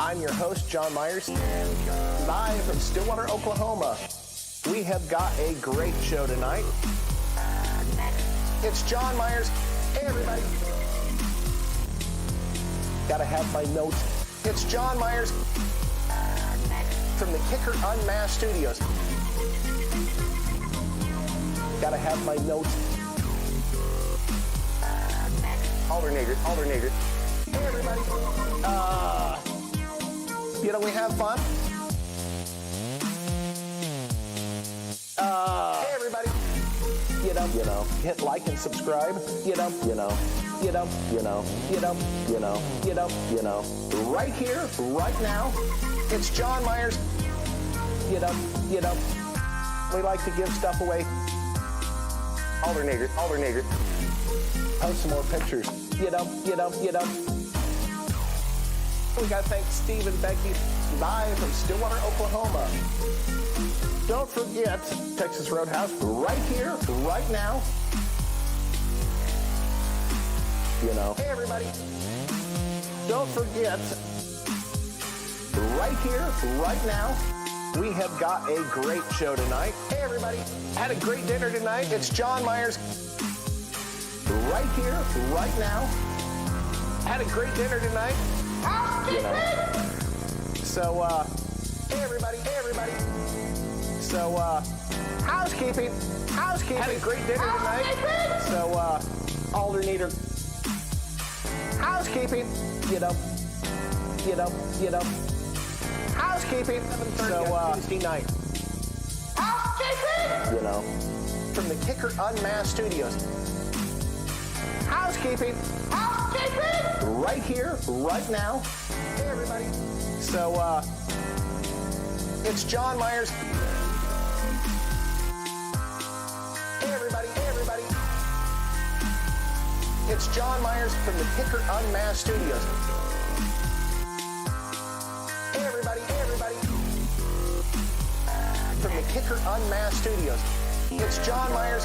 I'm your host, John Myers, live from Stillwater, Oklahoma. We have got a great show tonight. It's John Myers. Hey, everybody. Gotta have my notes. It's John Myers from the Kicker UnMasked Studios. Gotta have my notes. Alternator. Hey, everybody. We have fun. Hey, everybody. Hit like and subscribe. Right here, right now. It's John Myers. We like to give stuff away. Alternator. Post some more pictures. We got to thank Steve and Becky live from Stillwater, Oklahoma. Don't forget Texas Roadhouse right here, right now. Hey, everybody. Don't forget right here, right now. We have got a great show tonight. Hey, everybody. Had a great dinner tonight. It's John Myers. Right here, right now. Had a great dinner tonight. So, hey, everybody. So, housekeeping. Had a great dinner tonight. So, alternator. Housekeeping. Housekeeping. So, Tuesday night. Housekeeping. From the Kicker UnMasked Studios. Housekeeping. Right here, right now. Hey, everybody. So, it's John Myers. Hey, everybody. It's John Myers from the Kicker UnMasked Studios. Hey, everybody. From the Kicker UnMasked Studios. It's John Myers.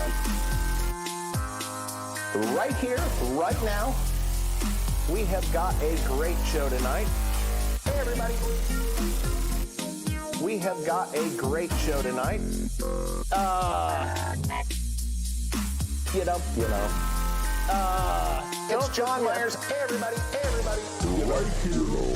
Right here, right now. We have got a great show tonight. Hey, everybody. We have got a great show tonight. It's John Myers. Hey, everybody. Right here.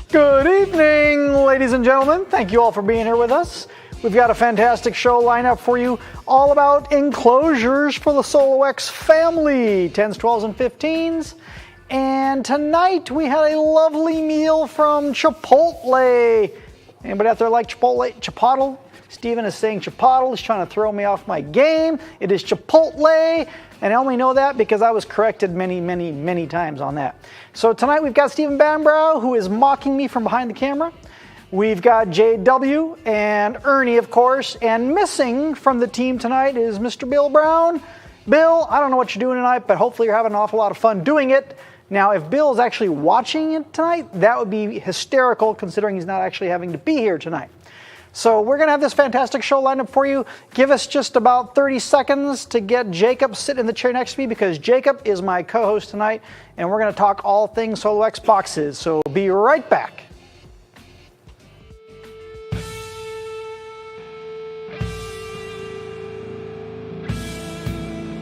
Good evening, ladies and gentlemen. Thank you all for being here with us. We've got a fantastic show lineup for you, all about enclosures for the SoloX family, 10s, 12s, and 15s. And tonight we had a lovely meal from Chipotle. Anybody out there like Chipotle? Steven is saying Chipotle. He's trying to throw me off my game. It is Chipotle. And I only know that because I was corrected many times on that. So tonight we've got Stephen Banbrow, who is mocking me from behind the camera. We've got JW and Ernie, of course. And missing from the team tonight is Mr. Bill Brown. Bill, I don't know what you're doing tonight, but hopefully you're having an awful lot of fun doing it. Now, if Bill is actually watching it tonight, that would be hysterical considering he's not actually having to be here tonight. So we're going to have this fantastic show lined up for you. Give us just about 30 seconds to get Jacob sitting in the chair next to me because Jacob is my co-host tonight, and we're going to talk all things SoloX boxes. So be right back.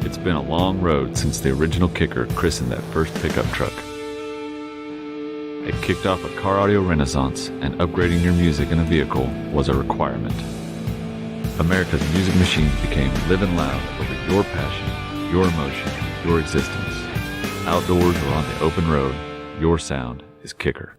It's been a long road since the original Kicker christened that first pickup truck. It kicked off a car audio renaissance, and upgrading your music in a vehicle was a requirement. America's music machines became living loud over your passion, your emotion, your existence. Outdoors or on the open road, your sound is Kicker.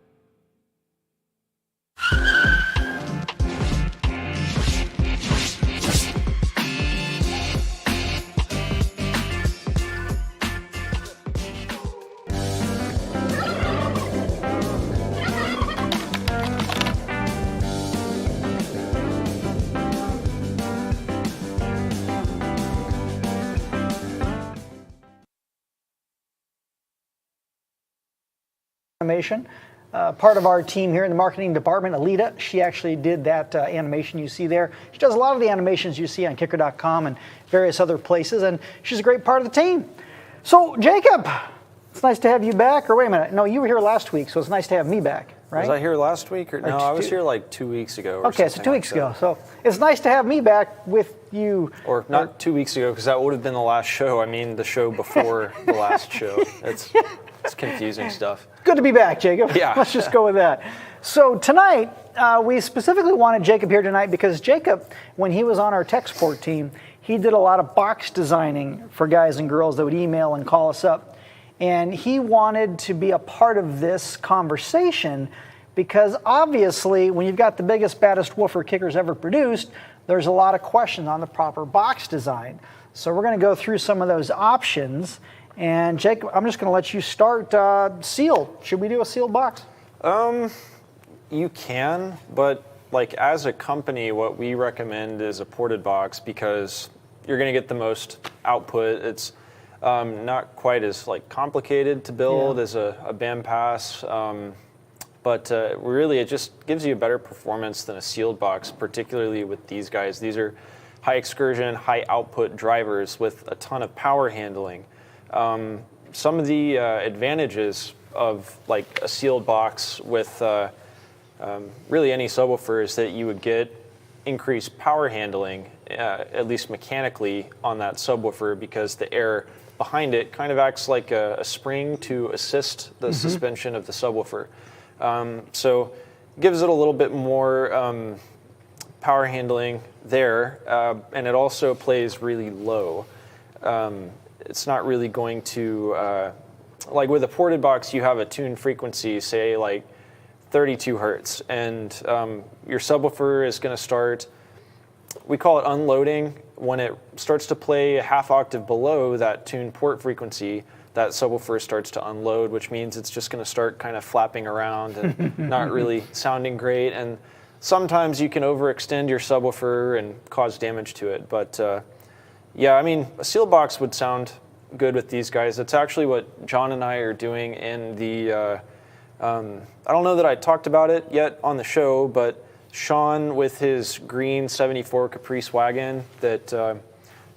part of our team here in the marketing department, Alita. She actually did that animation you see there. She does a lot of the animations you see on Kicker.com and various other places, and she's a great part of the team. So, Jacob, it's nice to have you back. Or wait a minute, no, you were here last week, so it's nice to have me back, right? Was I here last week? No, I was here like 2 weeks ago. Okay, so 2 weeks ago. So it's nice to have me back with you. Or not 2 weeks ago, because that would have been the last show. I mean, the show before the last show. It's confusing stuff. Good to be back, Jacob. Yeah. Let's just go with that. So tonight, we specifically wanted Jacob here tonight because Jacob, when he was on our tech support team, he did a lot of box designing for guys and girls that would email and call us up. And he wanted to be a part of this conversation because obviously when you've got the biggest, baddest woofer kickers ever produced, there's a lot of questions on the proper box design. So we're going to go through some of those options. And Jacob, I'm just going to let you start sealed. Should we do a sealed box? You can, but like as a company, what we recommend is a ported box because you're going to get the most output. It's not quite as like complicated to build as a Bandpass, but really it just gives you a better performance than a sealed box, particularly with these guys. These are high excursion, high output drivers with a ton of power handling. Some of the advantages of like a sealed box with really any subwoofer is that you would get increased power handling, at least mechanically, on that subwoofer because the air behind it kind of acts like a spring to assist the suspension of the subwoofer. So it gives it a little bit more power handling there, and it also plays really low. It's not really going to, like with a ported box, you have a tuned frequency, say like 32 hertz, and your subwoofer is going to start, we call it unloading. When it starts to play a half octave below that tuned port frequency, that subwoofer starts to unload, which means it's just going to start kind of flapping around and not really sounding great. And sometimes you can overextend your subwoofer and cause damage to it. But yeah, I mean, a sealed box would sound good with these guys. That's actually what John and I are doing in the, I don't know that I talked about it yet on the show, but Sean with his green 74 Caprice wagon that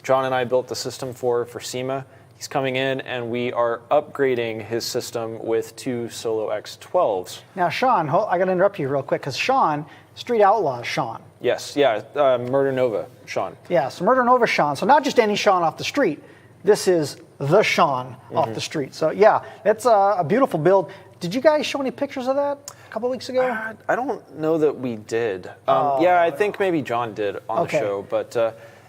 John and I built the system for SEMA. He's coming in and we are upgrading his system with 2 SoloX 12s. Now, Sean, I got to interrupt you real quick because Sean, Street Outlaw Sean. Yes, yeah, Murder Nova Sean. Yeah, so Murder Nova Sean. So not just any Sean off the street. This is the Sean off the street. So yeah, it's a beautiful build. Did you guys show any pictures of that a couple weeks ago? I don't know that we did. Yeah, I think maybe John did on the show, but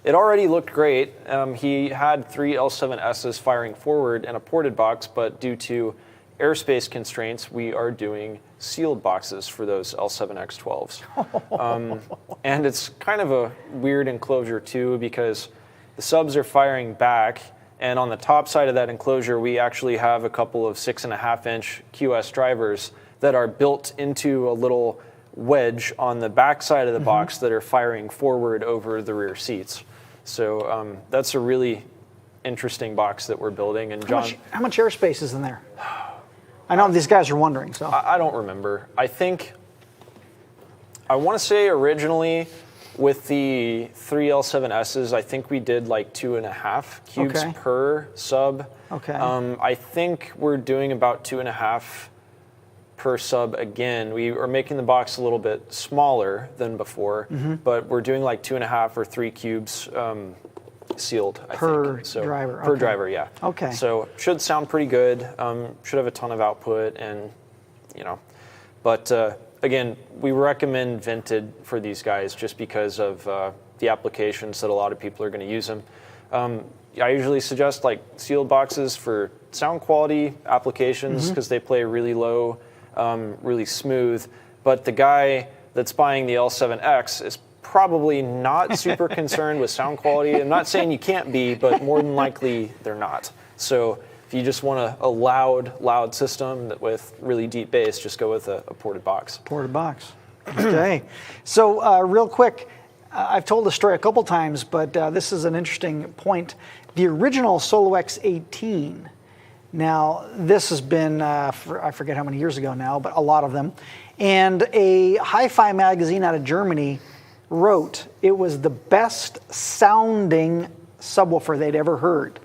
it already looked great. He had 3 L7Ss firing forward in a ported box, but due to airspace constraints, we are doing sealed boxes for those L7X12s. And it's kind of a weird enclosure too, because the subs are firing back, and on the top side of that enclosure, we actually have a couple of 6.5-inch QS drivers that are built into a little wedge on the back side of the box that are firing forward over the rear seats. So that's a really interesting box that we're building. And John, how much airspace is in there? I know these guys are wondering. So I don't remember. I want to say originally with the 3 L7Ss, I think we did like 2.5 cubes per sub. Okay. I think we're doing about 2.5 per sub again. We are making the box a little bit smaller than before, but we're doing like 2.5 or 3 cubes sealed, I think. So, driver. Per driver, yeah. Okay. So should sound pretty good. Should have a ton of output, and but again, we recommend vented for these guys just because of the applications that a lot of people are going to use them. I usually suggest like sealed boxes for sound quality applications because they play really low, really smooth. But the guy that's buying the L7X is probably not super concerned with sound quality. I'm not saying you can't be, but more than likely they're not. So if you just want a loud system with really deep bass, just go with a ported box. Ported box. Okay. So real quick, I've told the story a couple times, but this is an interesting point. The original SoloX 18 Now, this has been, I forget how many years ago now, but a lot of them. And a hi-fi magazine out of Germany wrote it was the best sounding subwoofer they'd ever heard.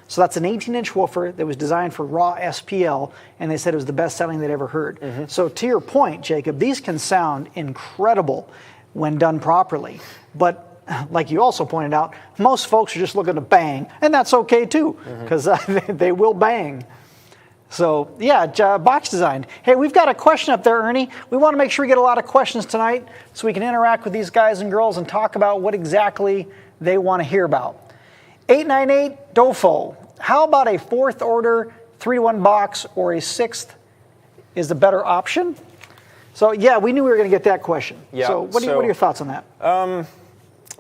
So that's an 18-inch woofer that was designed for raw SPL, and they said it was the best sounding they'd ever heard. So to your point, Jacob, these can sound incredible when done properly. But like you also pointed out, most folks are just looking to bang, and that's okay too, because they will bang. So yeah, box design. Hey, we've got a question up there, Ernie. We want to make sure we get a lot of questions tonight so we can interact with these guys and girls and talk about what exactly they want to hear about. 898 DOFO. How about a fourth order 3-to-1 box or a sixth is the better option? So yeah, we knew we were going to get that question. Yeah, so what are your thoughts on that?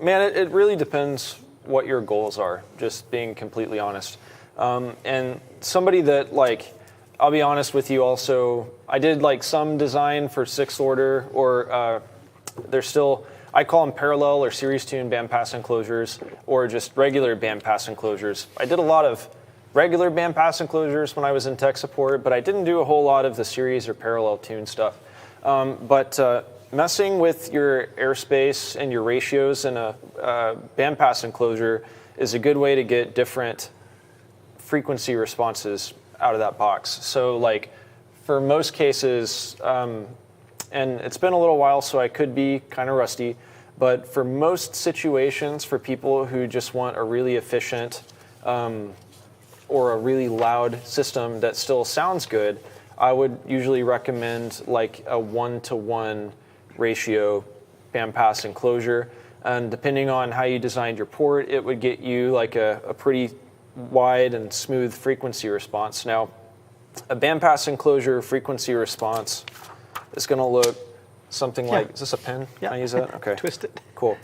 Man, it really depends what your goals are, just being completely honest. And somebody that, like, I'll be honest with you also, I did like some design for sixth order, or they're still, I call them parallel or series tuned bandpass enclosures, or just regular bandpass enclosures. I did a lot of regular bandpass enclosures when I was in tech support, but I didn't do a whole lot of the series or parallel tune stuff. But messing with your airspace and your ratios in a bandpass enclosure is a good way to get different frequency responses out of that box. So like for most cases, and it's been a little while so I could be kind of rusty, but for most situations, for people who just want a really efficient or a really loud system that still sounds good, I would usually recommend like a 1-to-1 ratio bandpass enclosure. And depending on how you designed your port, it would get you like a pretty wide and smooth frequency response. Now, a bandpass enclosure frequency response is going to look something like, is this a pen? Yeah. Can I use that? Okay. Twist it. Cool.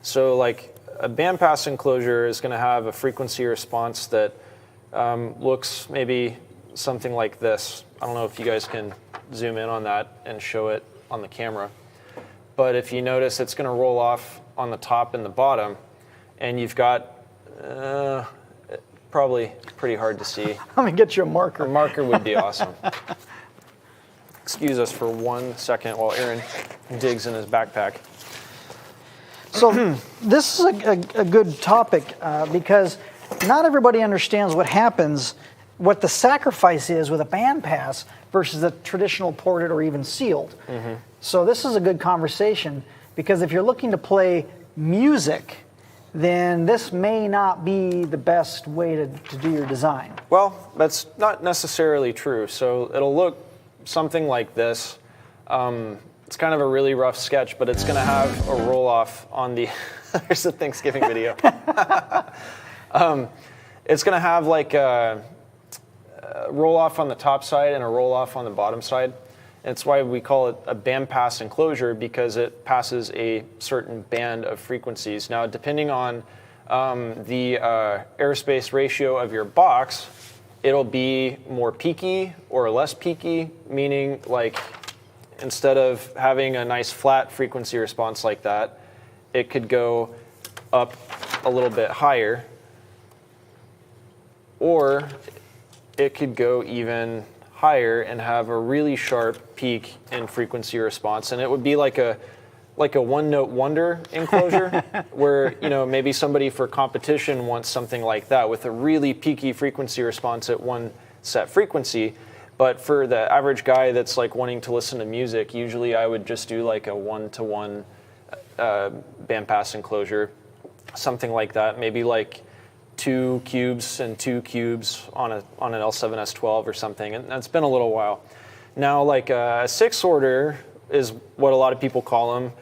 So like a bandpass enclosure is going to have a frequency response that looks maybe something like this. I don't know if you guys can zoom in on that and show it on the camera. But if you notice, it's going to roll off on the top and the bottom, and you've got probably pretty hard to see. Let me get you a marker. A marker would be awesome. Excuse us for 1 second while Aaron digs in his backpack. So this is a good topic because not everybody understands what happens, what the sacrifice is with a bandpass versus a traditional ported or even sealed. So this is a good conversation because if you're looking to play music, then this may not be the best way to do your design. Well, that's not necessarily true. So it'll look something like this. It's kind of a really rough sketch, but it's going to have a roll-off on the... There's the Thanksgiving video. It's going to have like a roll-off on the top side and a roll-off on the bottom side. It's why we call it a bandpass enclosure, because it passes a certain band of frequencies. Now, depending on the airspace ratio of your box, it'll be more peaky or less peaky, meaning like instead of having a nice flat frequency response like that, it could go up a little bit higher, or it could go even higher and have a really sharp peak in frequency response, and it would be like a one-note wonder enclosure where, you know, maybe somebody for competition wants something like that with a really peaky frequency response at one set frequency. But for the average guy that's like wanting to listen to music, usually I would just do like a 1-to-1 bandpass enclosure, something like that, maybe like 2 cubes and 2 cubes on an L7S12 or something, and that's been a little while. Now, like a 6th order is what a lot of people call them.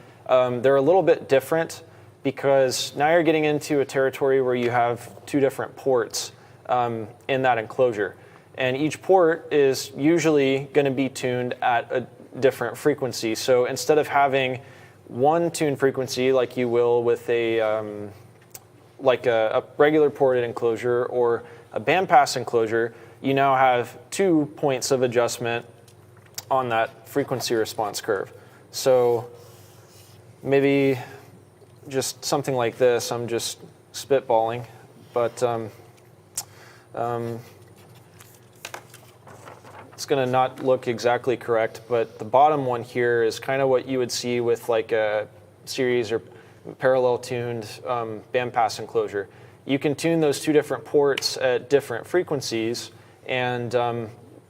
They're a little bit different because now you're getting into a territory where you have 2 different ports in that enclosure, and each port is usually going to be tuned at a different frequency. So instead of having one tune frequency like you will with a regular ported enclosure or a bandpass enclosure, you now have 2 points of adjustment on that frequency response curve. So maybe just something like this. I'm just spitballing, but it's going to not look exactly correct, but the bottom one here is kind of what you would see with like a series or parallel tuned bandpass enclosure. You can tune those two different ports at different frequencies and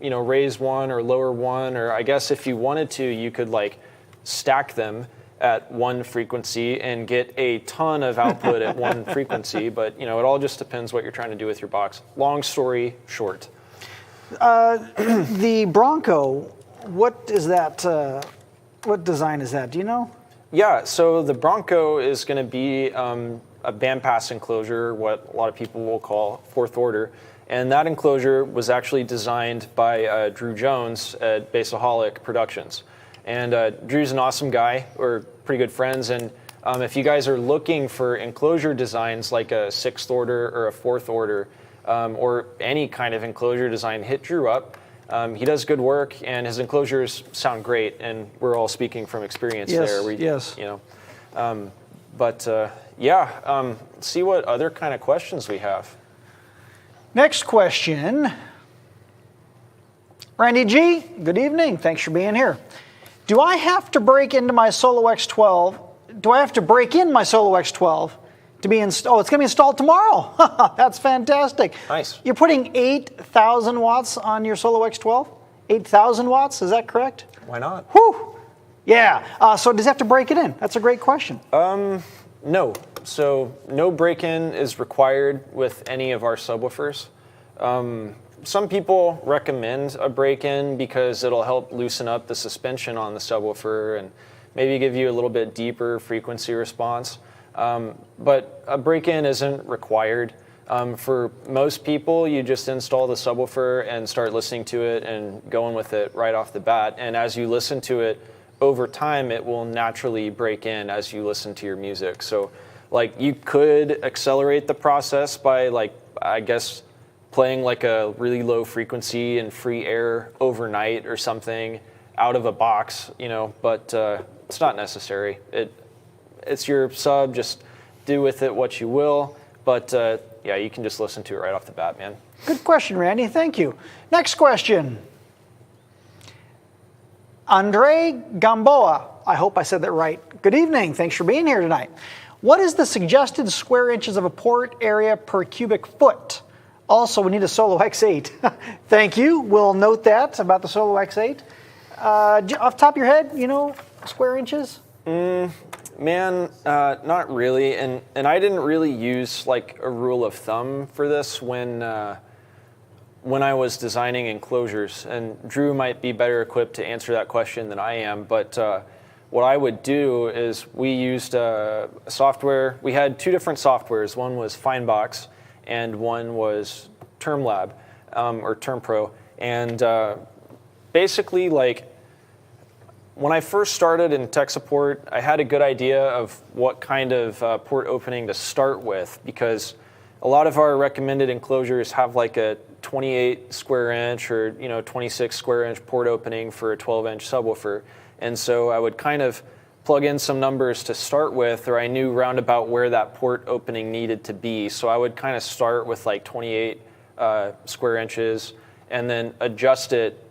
raise one or lower one, or I guess if you wanted to, you could like stack them at one frequency and get a ton of output at one frequency, but it all just depends what you're trying to do with your box. Long story short. The Bronco, what is that? What design is that? Do you know? Yeah, so the Bronco is going to be a bandpass enclosure, what a lot of people will call fourth order. And that enclosure was actually designed by Drew Jones at Bassaholic Productions. And Drew's an awesome guy. We're pretty good friends. And if you guys are looking for enclosure designs like a sixth order or a fourth order, or any kind of enclosure design, hit Drew up. He does good work, and his enclosures sound great, and we're all speaking from experience there. Yes. See what other kind of questions we have. Next question. Randy G, good evening. Thanks for being here. Do I have to break into my SoloX 12? Do I have to break in my SoloX 12 to be installed? Oh, it's going to be installed tomorrow. That's fantastic. Nice. You're putting 8,000 watts on your SoloX 12? 8,000 watts, is that correct? Why not? Whew. Yeah. So does he have to break it in? That's a great question. No. So no break-in is required with any of our subwoofers. Some people recommend a break-in because it'll help loosen up the suspension on the subwoofer and maybe give you a little bit deeper frequency response. But a break-in isn't required. For most people, you just install the subwoofer and start listening to it and going with it right off the bat. And as you listen to it, over time, it will naturally break in as you listen to your music. So, like, you could accelerate the process by, like, I guess, playing like a really low frequency in Freeair overnight or something out of a box, but it's not necessary. It's your sub, just do with it what you will, but you can just listen to it right off the bat, man. Good question, Randy. Thank you. Next question. Andre Gamboa. I hope I said that right. Good evening. Thanks for being here tonight. What is the suggested square inches of a port area per cubic foot? Also, we need a SoloX 8. Thank you. We'll note that about the SoloX 8. Off the top of your head, square inches? Man, not really. And I didn't really use like a rule of thumb for this when I was designing enclosures. And Drew might be better equipped to answer that question than I am. But what I would do is we used software. We had two different softwares. One was Findbox and one was TermLab or TermPro. And basically, like, when I first started in tech support, I had a good idea of what kind of port opening to start with, because a lot of our recommended enclosures have like a 28 square inch or 26 square inch port opening for a 12-inch subwoofer. And so I would kind of plug in some numbers to start with, or I knew roundabout where that port opening needed to be. So I would kind of start with like 28 square inches and then adjust it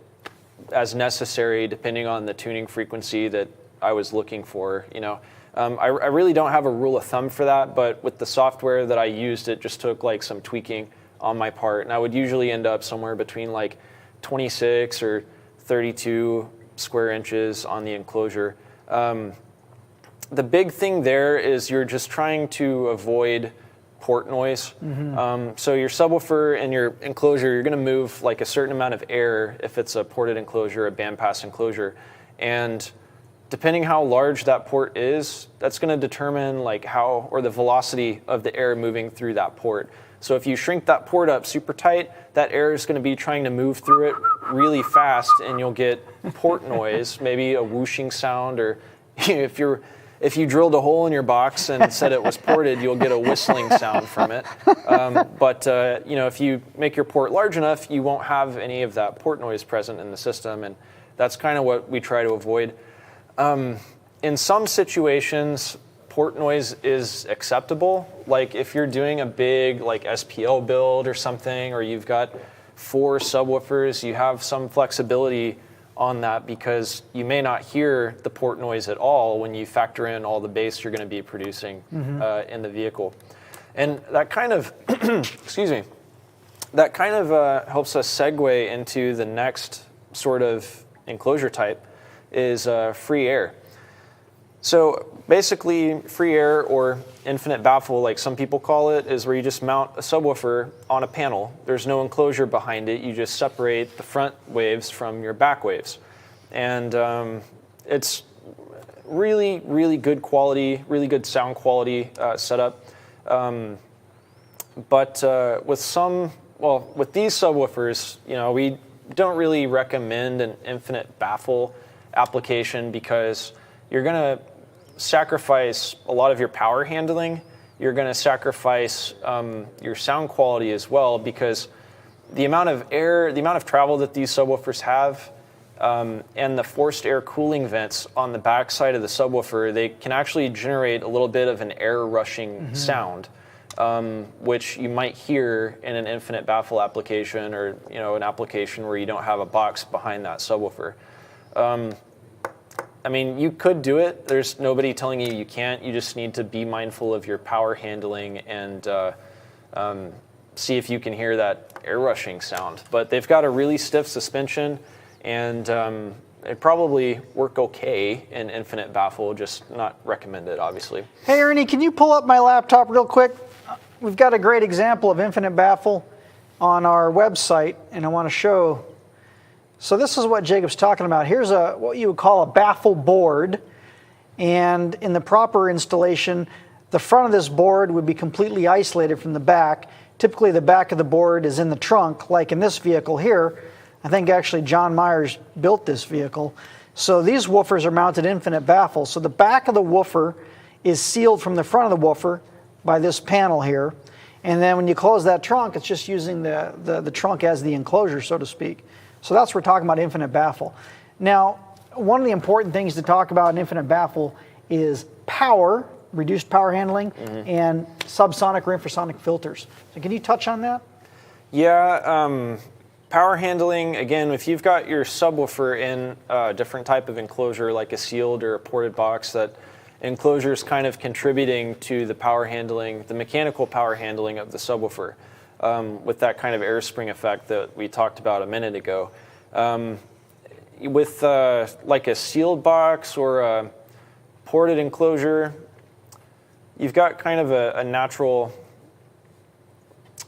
as necessary depending on the tuning frequency that I was looking for. I really don't have a rule of thumb for that, but with the software that I used, it just took like some tweaking on my part, and I would usually end up somewhere between like 26 or 32 square inches on the enclosure. The big thing there is you're just trying to avoid port noise. Mm-hmm. So your subwoofer and your enclosure, you're going to move like a certain amount of air if it's a ported enclosure, a bandpass enclosure, and depending how large that port is, that's going to determine like the velocity of the air moving through that port. So if you shrink that port up super tight, that air is going to be trying to move through it really fast, and you'll get port noise, maybe a whooshing sound, or if you drilled a hole in your box and said it was ported, you'll get a whistling sound from it. But if you make your port large enough, you won't have any of that port noise present in the system, and that's kind of what we try to avoid. In some situations, port noise is acceptable. Like if you're doing a big like SPL build or something, or you've got for subwoofers, you have some flexibility on that because you may not hear the port noise at all when you factor in all the bass you're going to be producing in the vehicle. And that kind of, excuse me, that kind of helps us segue into the next sort of enclosure type is Freeair. So basically, Freeair, or infinite baffle, like some people call it, is where you just mount a subwoofer on a panel. There's no enclosure behind it. You just separate the front waves from your back waves. And it's really, really good quality, really good sound quality setup. But with these subwoofers, we don't really recommend an infinite baffle application because you're going to sacrifice a lot of your power handling. You're going to sacrifice your sound quality as well because the amount of travel that these subwoofers have and the forced air cooling vents on the back side of the subwoofer, they can actually generate a little bit of an air rushing sound, which you might hear in an infinite baffle application or an application where you don't have a box behind that subwoofer. I mean, you could do it. There's nobody telling you can't. You just need to be mindful of your power handling and see if you can hear that air rushing sound. But they've got a really stiff suspension, and it probably work okay in infinite baffle, just not recommended, obviously. Hey, Ernie, can you pull up my laptop real quick? We've got a great example of infinite baffle on our website, and I want to show. So this is what Jacob's talking about. Here's what you would call a baffle board, and in the proper installation, the front of this board would be completely isolated from the back. Typically, the back of the board is in the trunk, like in this vehicle here. I think actually John Myers built this vehicle. So these woofers are mounted infinite baffle. So the back of the woofer is sealed from the front of the woofer by this panel here. And then when you close that trunk, it's just using the trunk as the enclosure, so to speak. So that's what we're talking about infinite baffle. Now, one of the important things to talk about in infinite baffle is power, reduced power handling, and subsonic or infrasonic filters. So can you touch on that? Yeah, power handling, again, if you've got your subwoofer in a different type of enclosure, like a sealed or a ported box, that enclosure is kind of contributing to the power handling, the mechanical power handling of the subwoofer. With that kind of air spring effect that we talked about a minute ago. With like a sealed box or a ported enclosure, you've got kind of a natural,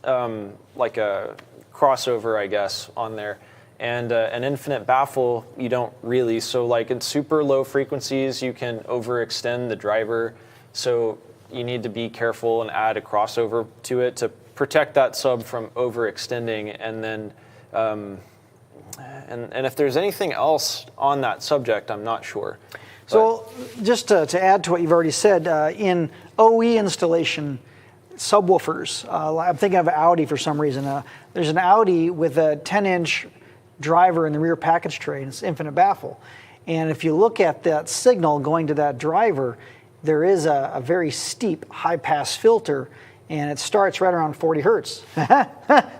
like a crossover, I guess, on there. And an infinite baffle, you don't really. So like in super low frequencies, you can overextend the driver. So you need to be careful and add a crossover to it to protect that sub from overextending, and then and if there's anything else on that subject, I'm not sure. So just to add to what you've already said, in OE installation subwoofers, I'm thinking of Audi for some reason. There's an Audi with a 10-inch driver in the rear package tray, and it's infinite baffle. And if you look at that signal going to that driver, there is a very steep high-pass filter, and it starts right around 40 hertz.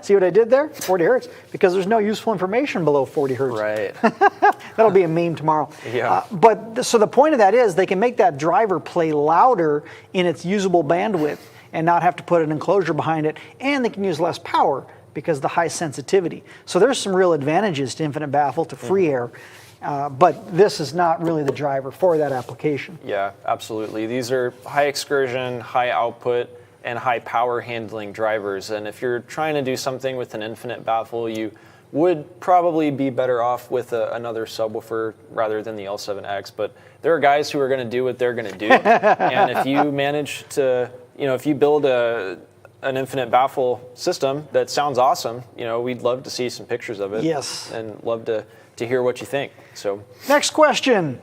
See what I did there? 40 hertz, because there's no useful information below 40 hertz. Right. That'll be a meme tomorrow. Yeah. So the point of that is they can make that driver play louder in its usable bandwidth and not have to put an enclosure behind it, and they can use less power because of the high sensitivity. So there's some real advantages to infinite baffle, to Freeair. But this is not really the driver for that application. Yeah, absolutely. These are high excursion, high output, and high power handling drivers. And if you're trying to do something with an infinite baffle, you would probably be better off with another subwoofer rather than the L7X. But there are guys who are going to do what they're going to do. And if you manage to, if you build an infinite baffle system that sounds awesome, we'd love to see some pictures of it. Yes. And love to hear what you think. So next question.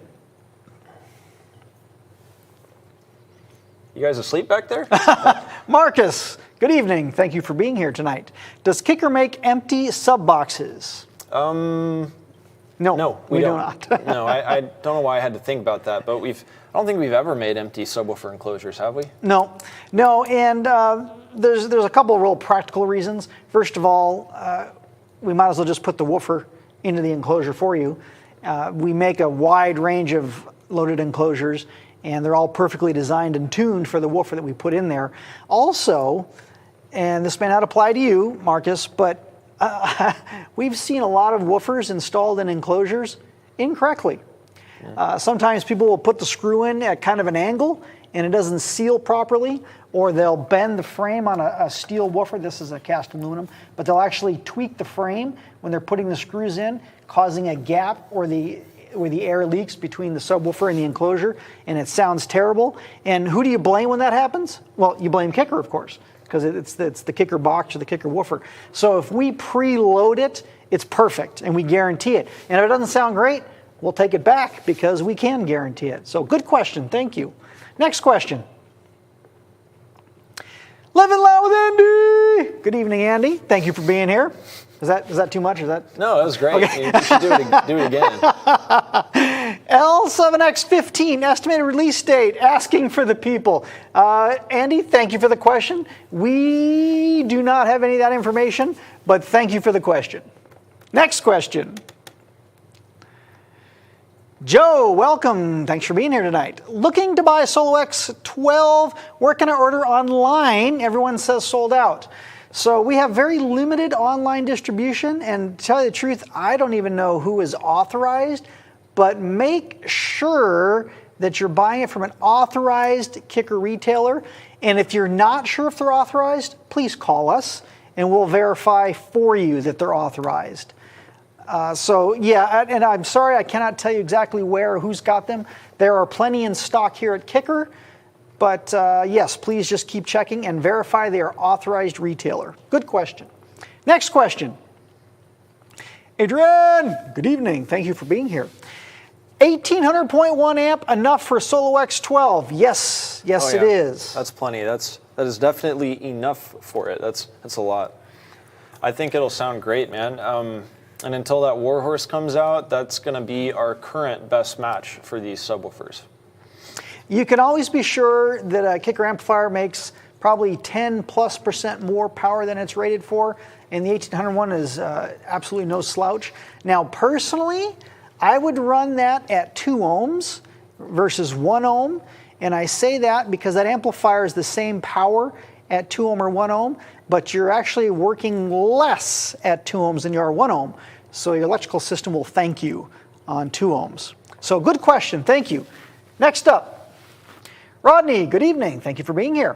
You guys asleep back there? Marcus, good evening. Thank you for being here tonight. Does Kicker make empty sub boxes? No, we do not. No, I don't know why I had to think about that, but I don't think we've ever made empty subwoofer enclosures, have we? No, and there's a couple of real practical reasons. First of all, we might as well just put the woofer into the enclosure for you. We make a wide range of loaded enclosures, and they're all perfectly designed and tuned for the woofer that we put in there. Also, and this may not apply to you, Marcus, but we've seen a lot of woofers installed in enclosures incorrectly. Sometimes people will put the screw in at kind of an angle and it doesn't seal properly, or they'll bend the frame on a steel woofer. This is a cast aluminum, but they'll actually tweak the frame when they're putting the screws in, causing a gap where the air leaks between the subwoofer and the enclosure, and it sounds terrible. And who do you blame when that happens? Well, you blame Kicker, of course, because it's the Kicker box or the Kicker woofer. So if we preload it, it's perfect, and we guarantee it. And if it doesn't sound great, we'll take it back because we can guarantee it. So good question, thank you. Next question. Living Loud with Andy. Good evening, Andy. Thank you for being here. Is that too much? Is that? No, that was great. Okay. You should do it again. L7X15 estimated release date. Asking for the people. Andy, thank you for the question. We do not have any of that information, but thank you for the question. Next question. Joe, welcome. Thanks for being here tonight. Looking to buy SoloX 12. Where can I order online? Everyone says sold out. So we have very limited online distribution, and to tell you the truth, I don't even know who is authorized, but make sure that you're buying it from an authorized Kicker retailer. And if you're not sure if they're authorized, please call us and we'll verify for you that they're authorized. So yeah, and I'm sorry I cannot tell you exactly where or who's got them. There are plenty in stock here at Kicker, but yes, please just keep checking and verify they are authorized retailer. Good question. Next question. Adrian, good evening. Thank you for being here. 1800.1 amp enough for SoloX 12? Yes, oh, yeah. It is. That's plenty. That is definitely enough for it. That's a lot. I think it'll sound great, man. And until that Warhorse comes out, that's going to be our current best match for these subwoofers. You can always be sure that a Kicker amplifier makes probably 10+% more power than it's rated for, and the 1801 is absolutely no slouch. Now, personally, I would run that at 2 ohms versus 1 ohm, and I say that because that amplifier is the same power at 2 ohm or 1 ohm, but you're actually working less at 2 ohms than you are 1 ohm. So your electrical system will thank you on 2 ohms. So good question, thank you. Next up, Rodney, good evening. Thank you for being here.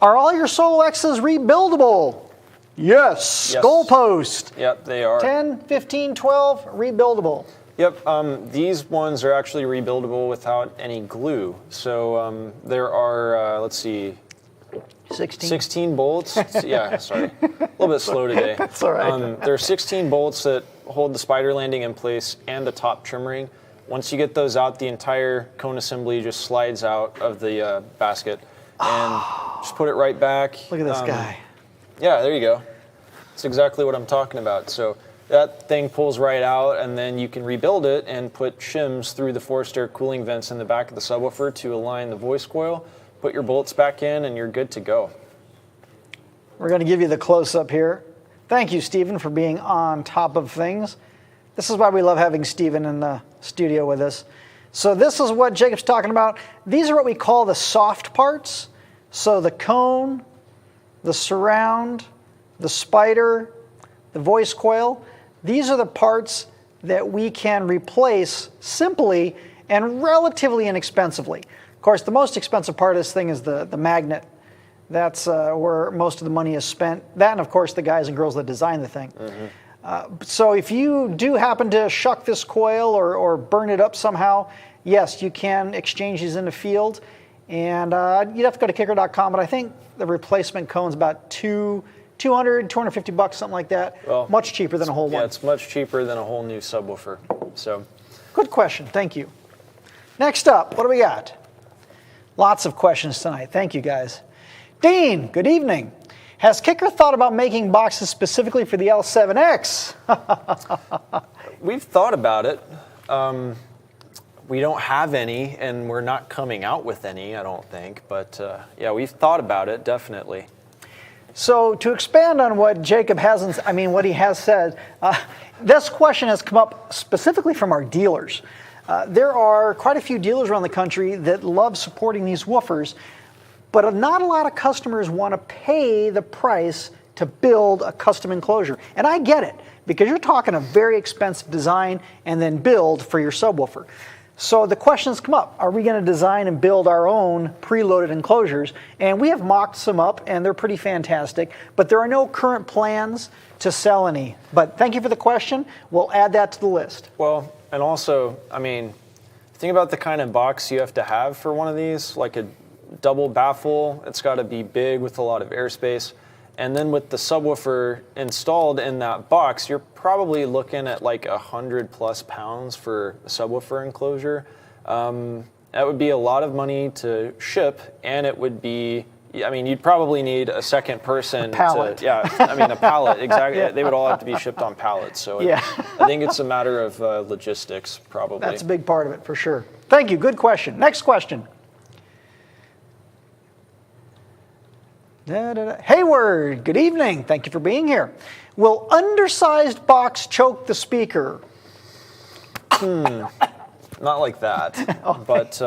Are all your SoloXs rebuildable? Yes. Goalpost. Yep, they are. 10, 15, 12, rebuildable. Yep, these ones are actually rebuildable without any glue. So there are, let's see, 16 bolts. Yeah, sorry. A little bit slow today. That's all right. There are 16 bolts that hold the spider landing in place and the top trim ring. Once you get those out, the entire cone assembly just slides out of the basket and just put it right back. Look at this guy. Yeah, there you go. That's exactly what I'm talking about. So that thing pulls right out, and then you can rebuild it and put shims through the forced air cooling vents in the back of the subwoofer to align the voice coil. Put your bolts back in and you're good to go. We're going to give you the close-up here. Thank you, Stephen, for being on top of things. This is why we love having Stephen in the studio with us. So this is what Jacob's talking about. These are what we call the soft parts. So the cone, the surround, the spider, the voice coil. These are the parts that we can replace simply and relatively inexpensively. Of course, the most expensive part of this thing is the magnet. That's where most of the money is spent. That, and of course, the guys and girls that design the thing. Mm-hmm. So if you do happen to shuck this coil or burn it up somehow, yes, you can exchange these in the field. And you'd have to go to kicker.com, but I think the replacement cone's about $200, $250, something like that. Well, much cheaper than a whole one. Yeah, it's much cheaper than a whole new subwoofer. So, good question. Thank you. Next up, what do we got? Lots of questions tonight. Thank you, guys. Dean, good evening. Has Kicker thought about making boxes specifically for the L7X? We've thought about it. We don't have any, and we're not coming out with any, I don't think. But yeah, we've thought about it, definitely. So to expand on what Jacob what he has said, this question has come up specifically from our dealers. There are quite a few dealers around the country that love supporting these woofers, but not a lot of customers want to pay the price to build a custom enclosure. And I get it, because you're talking a very expensive design and then build for your subwoofer. So the questions come up, are we going to design and build our own preloaded enclosures? And we have mocked some up, and they're pretty fantastic, but there are no current plans to sell any. But thank you for the question. We'll add that to the list. Well, and also, I mean, think about the kind of box you have to have for one of these, like a double baffle. It's got to be big with a lot of airspace. And then with the subwoofer installed in that box, you're probably looking at like 100+ pounds for a subwoofer enclosure. That would be a lot of money to ship, and it would be, I mean, you'd probably need a second person. A pallet. A pallet, exactly. Yeah. They would all have to be shipped on pallets. So yeah. I think it's a matter of logistics, probably. That's a big part of it, for sure. Thank you. Good question. Next question. Hayward, good evening. Thank you for being here. Will undersized box choke the speaker? Not like that. Okay. But,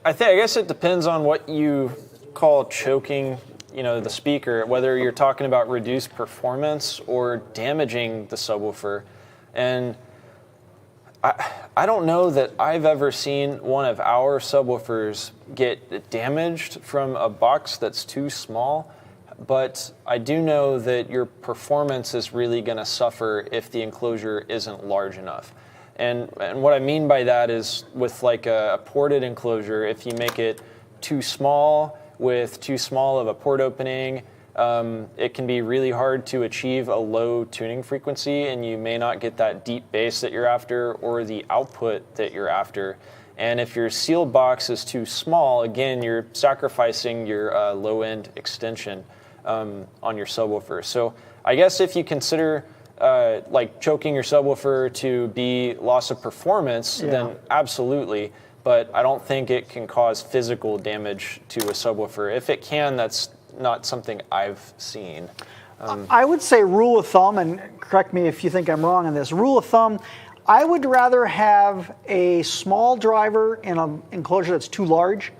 I guess it depends on what you call choking, the speaker, whether you're talking about reduced performance or damaging the subwoofer. And I don't know that I've ever seen one of our subwoofers get damaged from a box that's too small, but I do know that your performance is really going to suffer if the enclosure isn't large enough. And what I mean by that is with like a ported enclosure, if you make it too small with too small of a port opening, it can be really hard to achieve a low tuning frequency, and you may not get that deep bass that you're after or the output that you're after. And if your sealed box is too small, again, you're sacrificing your low-end extension on your subwoofer. So I guess if you consider like choking your subwoofer to be loss of performance, then absolutely. But I don't think it can cause physical damage to a subwoofer. If it can, that's not something I've seen. I would say rule of thumb, and correct me if you think I'm wrong on this, rule of thumb, I would rather have a small driver in an enclosure that's too large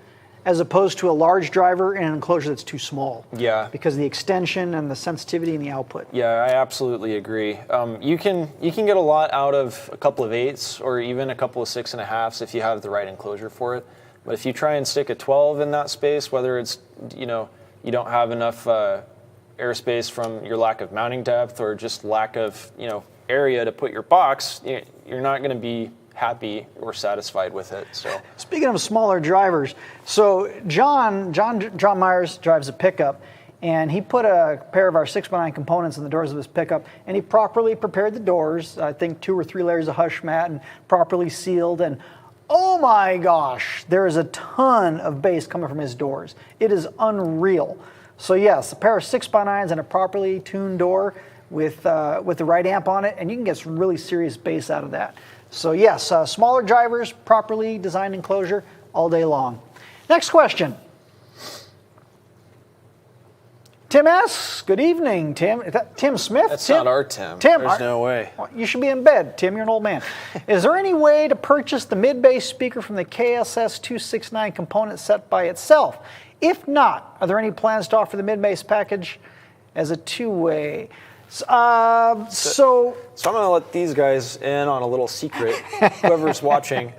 as opposed to a large driver in an enclosure that's too small. Yeah. Because of the extension and the sensitivity and the output. Yeah, I absolutely agree. You can get a lot out of a couple of 8s or even a couple of 6.5s if you have the right enclosure for it. But if you try and stick a 12 in that space, whether it's, you don't have enough airspace from your lack of mounting depth or just lack of area to put your box, you're not going to be happy or satisfied with it. So speaking of smaller drivers, so John Myers drives a pickup, and he put a pair of our 6x9 components in the doors of his pickup, and he properly prepared the doors, I think 2 or 3 layers of hush mat, and properly sealed, and oh my gosh, there is a ton of bass coming from his doors. It is unreal. So yes, a pair of 6x9s and a properly tuned door with the right amp on it, and you can get some really serious bass out of that. So yes, smaller drivers, properly designed enclosure all day long. Next question. Tim asks, good evening, Tim. Is that Tim Smith? That's Tim? not our Tim. Tim, There's no way. You should be in bed, Tim. You're an old man. Is there any way to purchase the mid-bass speaker from the KSS 269 component set by itself? If not, are there any plans to offer the mid-bass package as a two-way? So I'm going to let these guys in on a little secret, whoever's watching.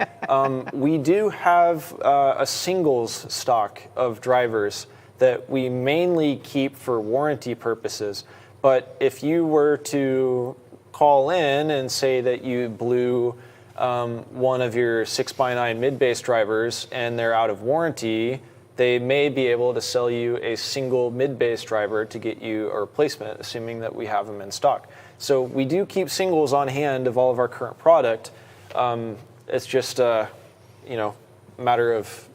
We do have a singles stock of drivers that we mainly keep for warranty purposes. But if you were to call in and say that you blew one of your 6x9 mid-bass drivers and they're out of warranty, they may be able to sell you a single mid-bass driver to get you a replacement, assuming that we have them in stock. So we do keep singles on hand of all of our current product. It's just a matter of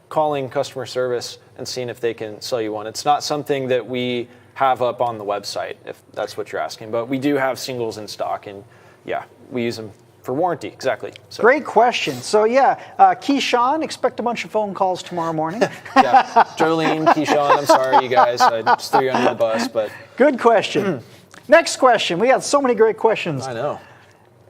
calling customer service and seeing if they can sell you one. It's not something that we have up on the website, if that's what you're asking. But we do have singles in stock, and yeah, we use them For warranty, exactly. So. Great question. So yeah, Keyshawn, expect a bunch of phone calls tomorrow morning. Yeah, Jolene, Keyshawn, I'm sorry, you guys. I just threw you under the bus, but. Good question. Next question. We got so many great questions. I know.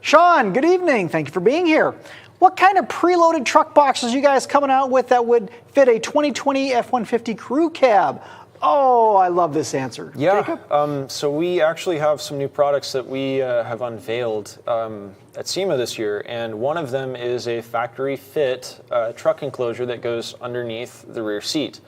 Sean, good evening. Thank you for being here. What kind of preloaded truck boxes are you guys coming out with that would fit a 2020 F-150 crew cab? Oh, I love this answer. Yeah, so we actually have some new products that we have unveiled at SEMA this year, and one of them is a factory fit truck enclosure that goes underneath the rear seat.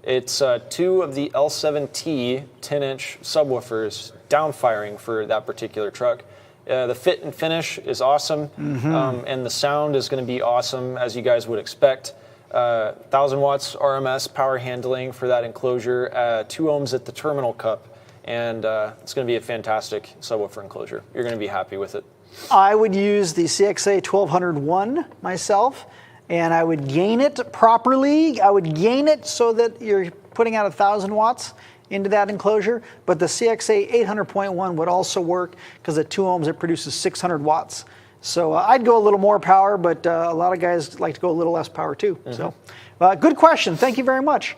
It's 2 of the L7T 10-inch subwoofers downfiring for that particular truck. The fit and finish is awesome, and the sound is going to be awesome, as you guys would expect. 1,000 watts RMS power handling for that enclosure, 2 ohms at the terminal cup, and it's going to be a fantastic subwoofer enclosure. You're going to be happy with it. I would use the CXA 1201 myself, and I would gain it properly. I would gain it so that you're putting out 1,000 watts into that enclosure, but the CXA 800.1 would also work because at 2 ohms it produces 600 watts. So I'd go a little more power, but a lot of guys like to go a little less power too. So good question. Thank you very much.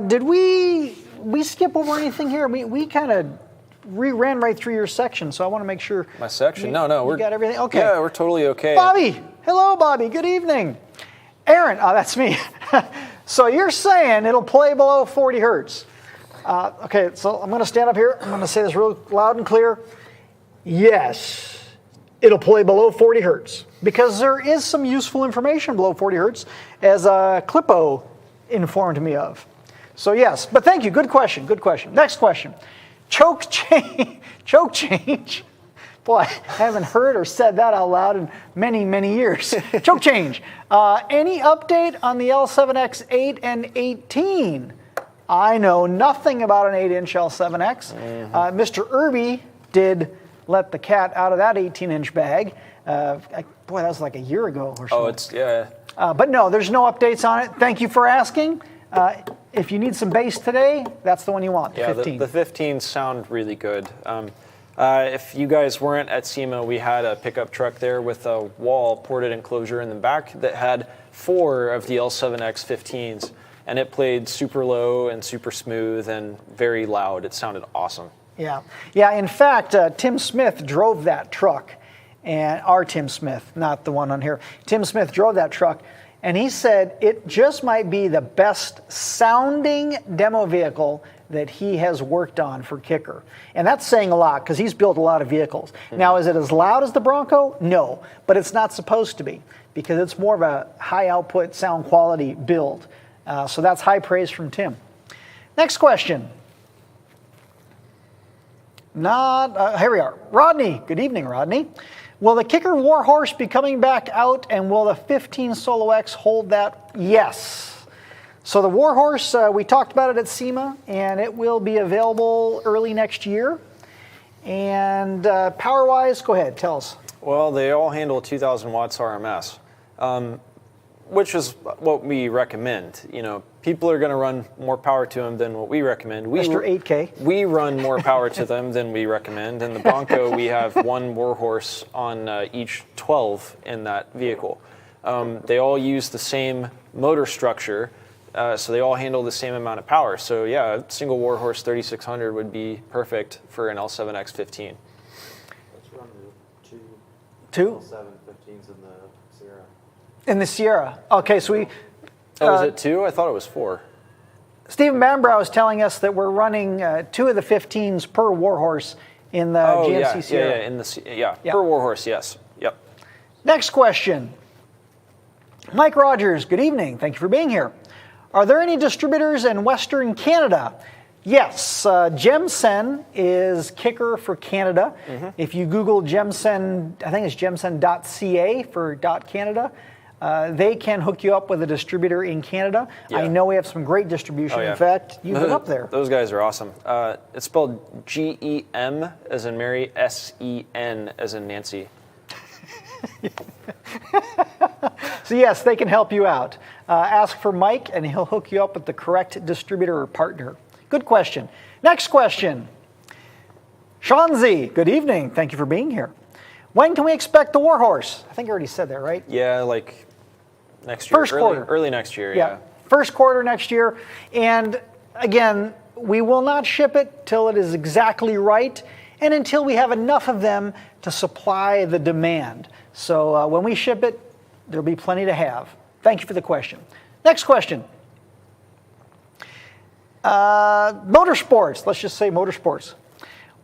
Did we skip over anything here? We kind of ran right through your section, so I want to make sure. My section? No, we got everything. Okay. Yeah, we're totally okay. Bobby, hello, Bobby. Good evening. Aaron, that's me. So you're saying it'll play below 40 hertz? Okay, so I'm going to stand up here. I'm going to say this real loud and clear. Yes. It'll play below 40 hertz because there is some useful information below 40 hertz, as Clippo informed me of. So yes, but thank you. Good question. Good question. Next question. Choke change. Boy, I haven't heard or said that out loud in many, many years. Choke change. Any update on the L7X 8 and 18? I know nothing about an 8-inch L7X. Mr. Irby did let the cat out of that 18-inch bag. Boy, that was like a year ago or so. Oh, yeah. But no, there's no updates on it. Thank you for asking. If you need some bass today, that's the one you want, the 15. The 15s sound really good. If you guys weren't at SEMA, we had a pickup truck there with a wall ported enclosure in the back that had 4 of the L7X 15s, and it played super low and super smooth and very loud. It sounded awesome. Yeah. In fact, Tim Smith drove that truck, and our Tim Smith, not the one on here. Tim Smith drove that truck, and he said it just might be the best sounding demo vehicle that he has worked on for Kicker. And that's saying a lot because he's built a lot of vehicles. Now, is it as loud as the Bronco? No, but it's not supposed to be because it's more of a high output sound quality build. So that's high praise from Tim. Next question. Here we are. Rodney. Good evening, Rodney. Will the Kicker Warhorse be coming back out, and will the 15 SoloX hold that? Yes. So the Warhorse, we talked about it at SEMA, and it will be available early next year. And power-wise, go ahead, tell us. Well, they all handle 2,000 watts RMS, which is what we recommend. You know, people are going to run more power to them than what we recommend. Mr. 8K. We run more power to them than we recommend. And the Bronco, we have 1 Warhorse on each 12 in that vehicle. They all use the same motor structure, so they all handle the same amount of power. So yeah, a single Warhorse 3600 would be perfect for an L7X 15. Let's run the two L715s in the Sierra. In the Sierra. Okay, so we... was it 2? I thought it was 4. Stephen Bambrow is telling us that we're running 2 of the 15s per Warhorse in the GMC Sierra. Yeah, per Warhorse, yes. Yep. Next question. Mike Rogers, good evening. Thank you for being here. Are there any distributors in Western Canada? Yes, Gemsen is Kicker for Canada. If you Google Gemsen, I think it's gemsen.ca for .canada. They can hook you up with a distributor in Canada. Yeah. I know we have some great distribution. In fact, you've been up there. Those guys are awesome. It's spelled GEM as in Mary, SEN as in Nancy. So yes, they can help you out. Ask for Mike and he'll hook you up with the correct distributor or partner. Good question. Next question. Shanzi, good evening. Thank you for being here. When can we expect the Warhorse? I think I already said that, right? Yeah, like next year. First quarter. Early next year, yeah. First quarter next year. And again, we will not ship it till it is exactly right and until we have enough of them to supply the demand. So when we ship it, there'll be plenty to have. Thank you for the question. Next question. Motorsports. Let's just say motorsports.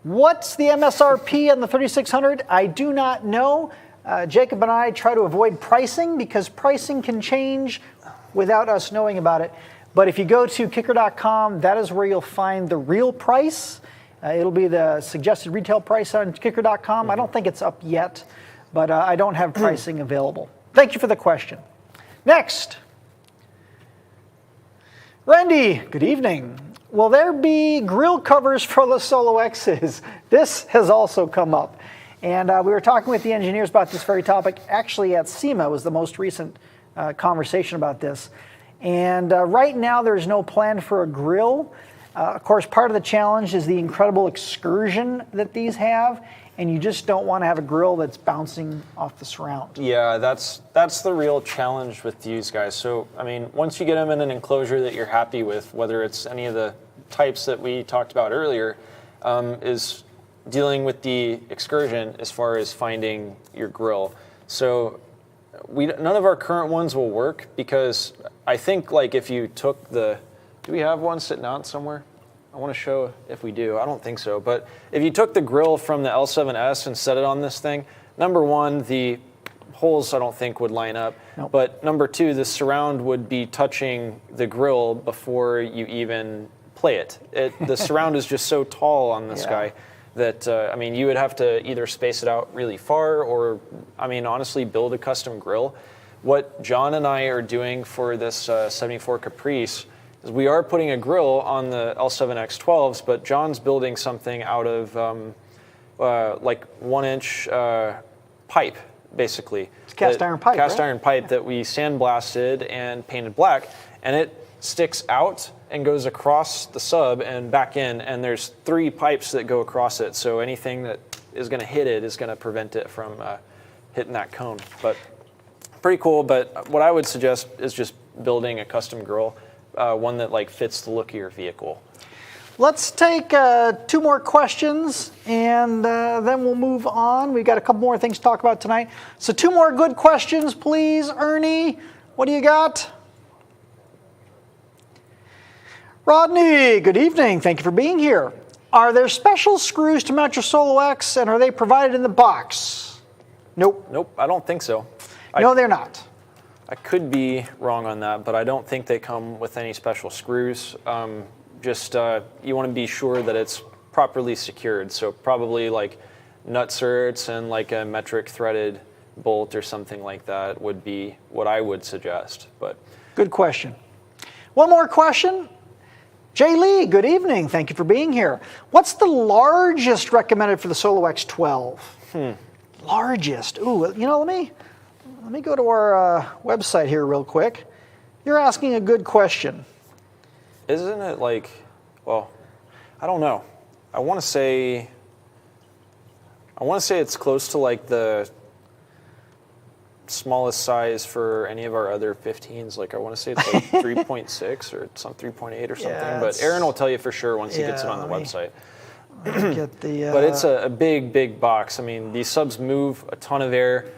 What's the MSRP on the 3600? I do not know. Jacob and I try to avoid pricing because pricing can change without us knowing about it. But if you go to kicker.com, that is where you'll find the real price. It'll be the suggested retail price on kicker.com. I don't think it's up yet, but I don't have pricing available. Thank you for the question. Next. Randy, good evening. Will there be grill covers for the SoloXs? This has also come up. And we were talking with the engineers about this very topic. Actually, at SEMA was the most recent conversation about this. And right now, there's no plan for a grill. Of course, part of the challenge is the incredible excursion that these have. And you just don't want to have a grill that's bouncing off the surround. Yeah, that's the real challenge with these guys. So, I mean, once you get them in an enclosure that you're happy with, whether it's any of the types that we talked about earlier, is dealing with the excursion as far as finding your grill. So, none of our current ones will work because I think, like, if you took the, do we have one sitting out somewhere? I want to show if we do. I don't think so. But if you took the grill from the L7S and set it on this thing, number one, the holes I don't think would line up. Nope. But number two, the surround would be touching the grill before you even play it. The surround is just so tall on this guy that, I mean, you would have to either space it out really far or, I mean, honestly, build a custom grill. What John and I are doing for this 74 Caprice is we are putting a grill on the L7X12s, but John's building something out of like 1-inch pipe, basically. It's cast iron pipe, Cast right? iron pipe that we sandblasted and painted black, and it sticks out and goes across the sub and back in, and there's 3 pipes that go across it, so anything that is going to hit it is going to prevent it from hitting that cone. But pretty cool, but what I would suggest is just building a custom grill. One that like fits the look of your vehicle. Let's take 2 more questions and then we'll move on. We've got a couple more things to talk about tonight. So 2 more good questions, please. Ernie, what do you got? Rodney, good evening. Thank you for being here. Are there special screws to mount your SoloX and are they provided in the box? Nope. Nope, I don't think so. No, they're not. I could be wrong on that, but I don't think they come with any special screws. You want to be sure that it's properly secured. So probably like nutserts and like a metric threaded bolt or something like that would be what I would suggest. But good question. One more question. Jay Lee, good evening. Thank you for being here. What's the largest recommended for the SoloX 12? Largest. Ooh, you know, let me go to our website here real quick. You're asking a good question. Isn't it like, well, I don't know. I want to say it's close to like the smallest size for any of our other 15s. Like I want to say it's like 3.6 or some 3.8 or something. Yeah, but Aaron will tell you for sure once he gets it on the website. Get the, but it's a big box. I mean, these subs move a ton of air.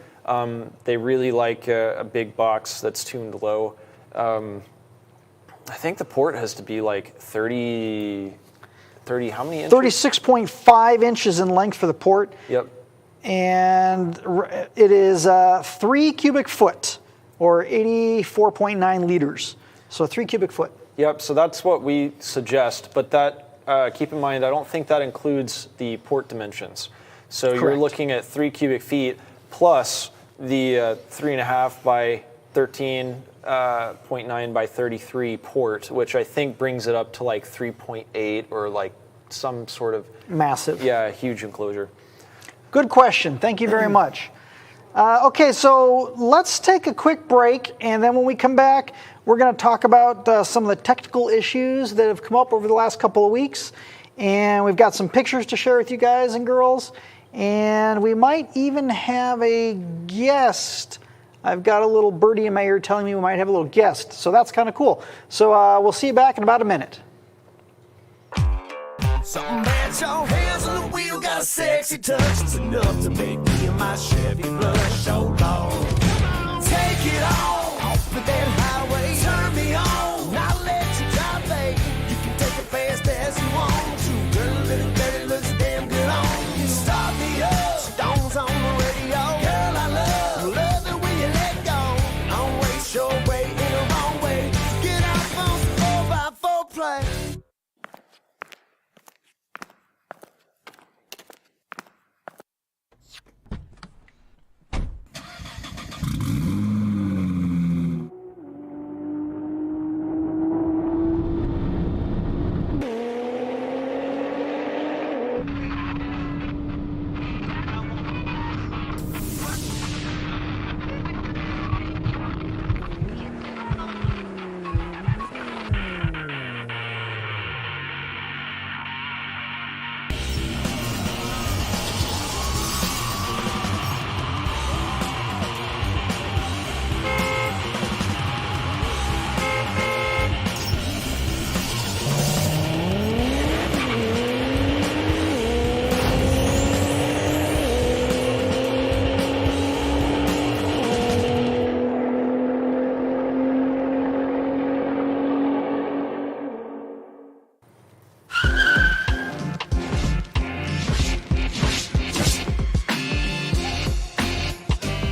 They really like a big box that's tuned low. I think the port has to be like 30, how many inches? 36.5 inches in length for the port. Yep. And it is 3 cubic foot or 84.9 liters. So 3 cubic foot. Yep, so that's what we suggest. But that, keep in mind, I don't think that includes the port dimensions. So Correct. You're looking at 3 cubic feet plus the 3.5 by 13.9 by 33 port, which I think brings it up to like 3.8 or like some sort of massive. Yeah, huge enclosure. Good question. Thank you very much. Okay, so let's take a quick break, and then when we come back, we're going to talk about some of the technical issues that have come up over the last couple of weeks, and we've got some pictures to share with you guys and girls, And we might even have a guest. I've got a little birdie in my ear telling me we might have a little guest. So that's kind of cool. So we'll see you back in about a minute. Something about your hands on the wheel, got a sexy touch. It's enough to make me and my Chevy blush. So long. Take it all off of that highway. Turn me on, I'll let you drive, baby. You can take it fast as you want to. Girl, little dirty looks damn good on you. Start me up, Stones on the radio. Girl, I love it when you let go. Don't waste your way in the wrong way. Get off on some 4x4 play.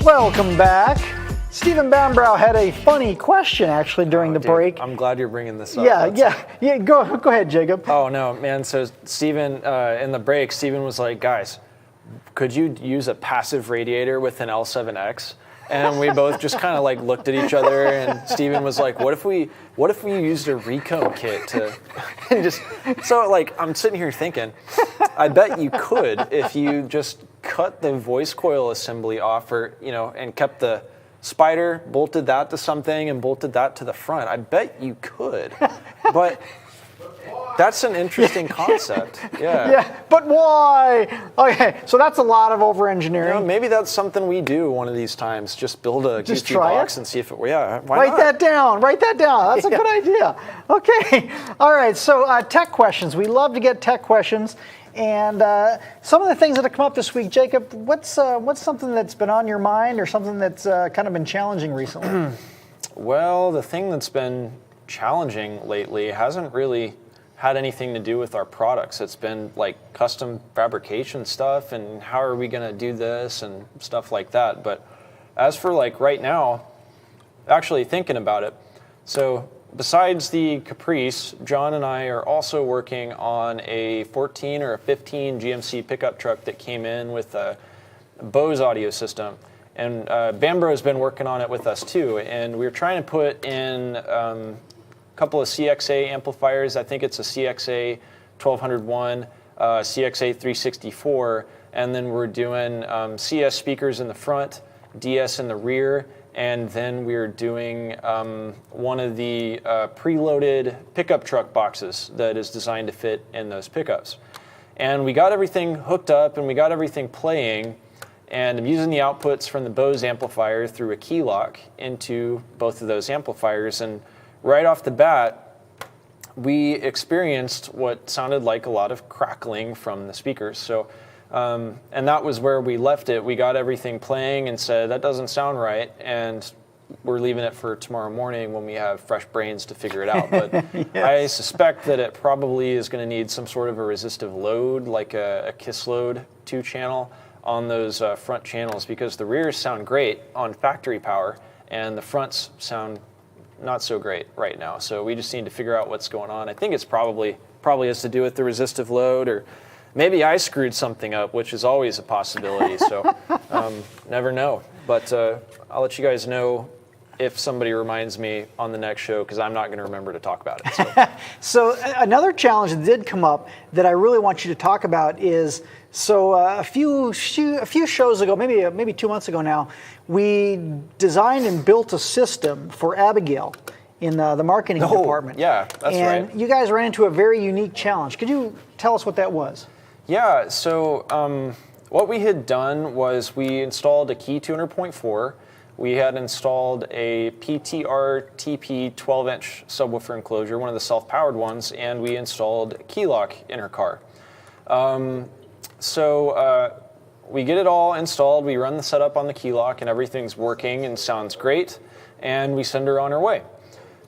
Welcome back. Stephen Bambrow had a funny question actually during the Dude, break. I'm glad you're bringing this up. Yeah. Go ahead, Jacob. Oh no, man. So Stephen, in the break, Stephen was like, "Guys, could you use a passive radiator with an L7X?" And we both just kind of like looked at each other, and Stephen was like, "What if we used a recone kit to?" And just so like I'm sitting here thinking, I bet you could if you just cut the voice coil assembly off, or and kept the spider, bolted that to something, and bolted that to the front. I bet you could, but. That's an interesting concept. Yeah, but why? Okay, so that's a lot of over-engineering. Maybe that's something we do one of these times. Just build a goofy box and see if it. Yeah, why Write not? that down. That's a good idea. Okay. All right. So tech questions. We love to get tech questions. And some of the things that have come up this week, Jacob, what's something that's been on your mind or something that's kind of been challenging recently? Well, the thing that's been challenging lately hasn't really had anything to do with our products. It's been like custom fabrication stuff and how are we going to do this and stuff like that. But as for like right now, actually thinking about it, so besides the Caprice, John and I are also working on a 14 or a 15 GMC pickup truck that came in with a Bose audio system. And Bambro's been working on it with us too. And we're trying to put in couple of CXA amplifiers. I think it's a CXA 1201, CXA 364, and then we're doing CS speakers in the front, DS in the rear, and then we're doing one of the preloaded pickup truck boxes that is designed to fit in those pickups. And we got everything hooked up and we got everything playing, and I'm using the outputs from the Bose amplifier through a key lock into both of those amplifiers, and right off the bat, we experienced what sounded like a lot of crackling from the speakers. So, and that was where we left it. We got everything playing and said, that doesn't sound right. And we're leaving it for tomorrow morning when we have fresh brains to figure it out. But yes. I suspect that it probably is going to need some sort of a resistive load, like a KISS load 2-channel on those front channels, because the rears sound great on factory power and the fronts sound not so great right now. So we just need to figure out what's going on. I think it's probably has to do with the resistive load, or maybe I screwed something up, which is always a possibility. So never know. But I'll let you guys know if somebody reminds me on the next show, because I'm not going to remember to talk about it. So. So another challenge that did come up that I really want you to talk about is, so a few shows ago, maybe 2 months ago now, we designed and built a system for Abigail in the marketing department. Yeah, that's right. And you guys ran into a very unique challenge. Could you tell us what that was? Yeah, so What we had done was we installed a key 200.4. We had installed a PTR TP 12-inch subwoofer enclosure, one of the self-powered ones, and we installed a key lock in her car. We get it all installed, we run the setup on the key lock, and everything's working and sounds great, and we send her on her way.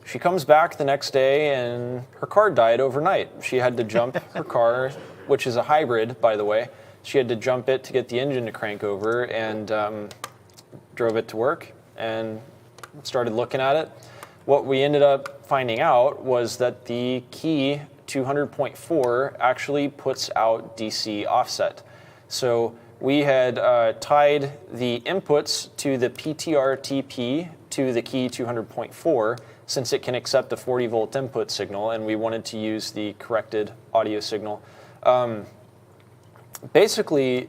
She comes back the next day, and her car died overnight. She had to jump her car, which is a hybrid, by the way. She had to jump it to get the engine to crank over, and drove it to work and started looking at it. What we ended up finding out was that the key 200.4 actually puts out DC offset. So we had tied the inputs to the PTR TP to the key 200.4 since it can accept a 40 volt input signal, and we wanted to use the corrected audio signal. Basically,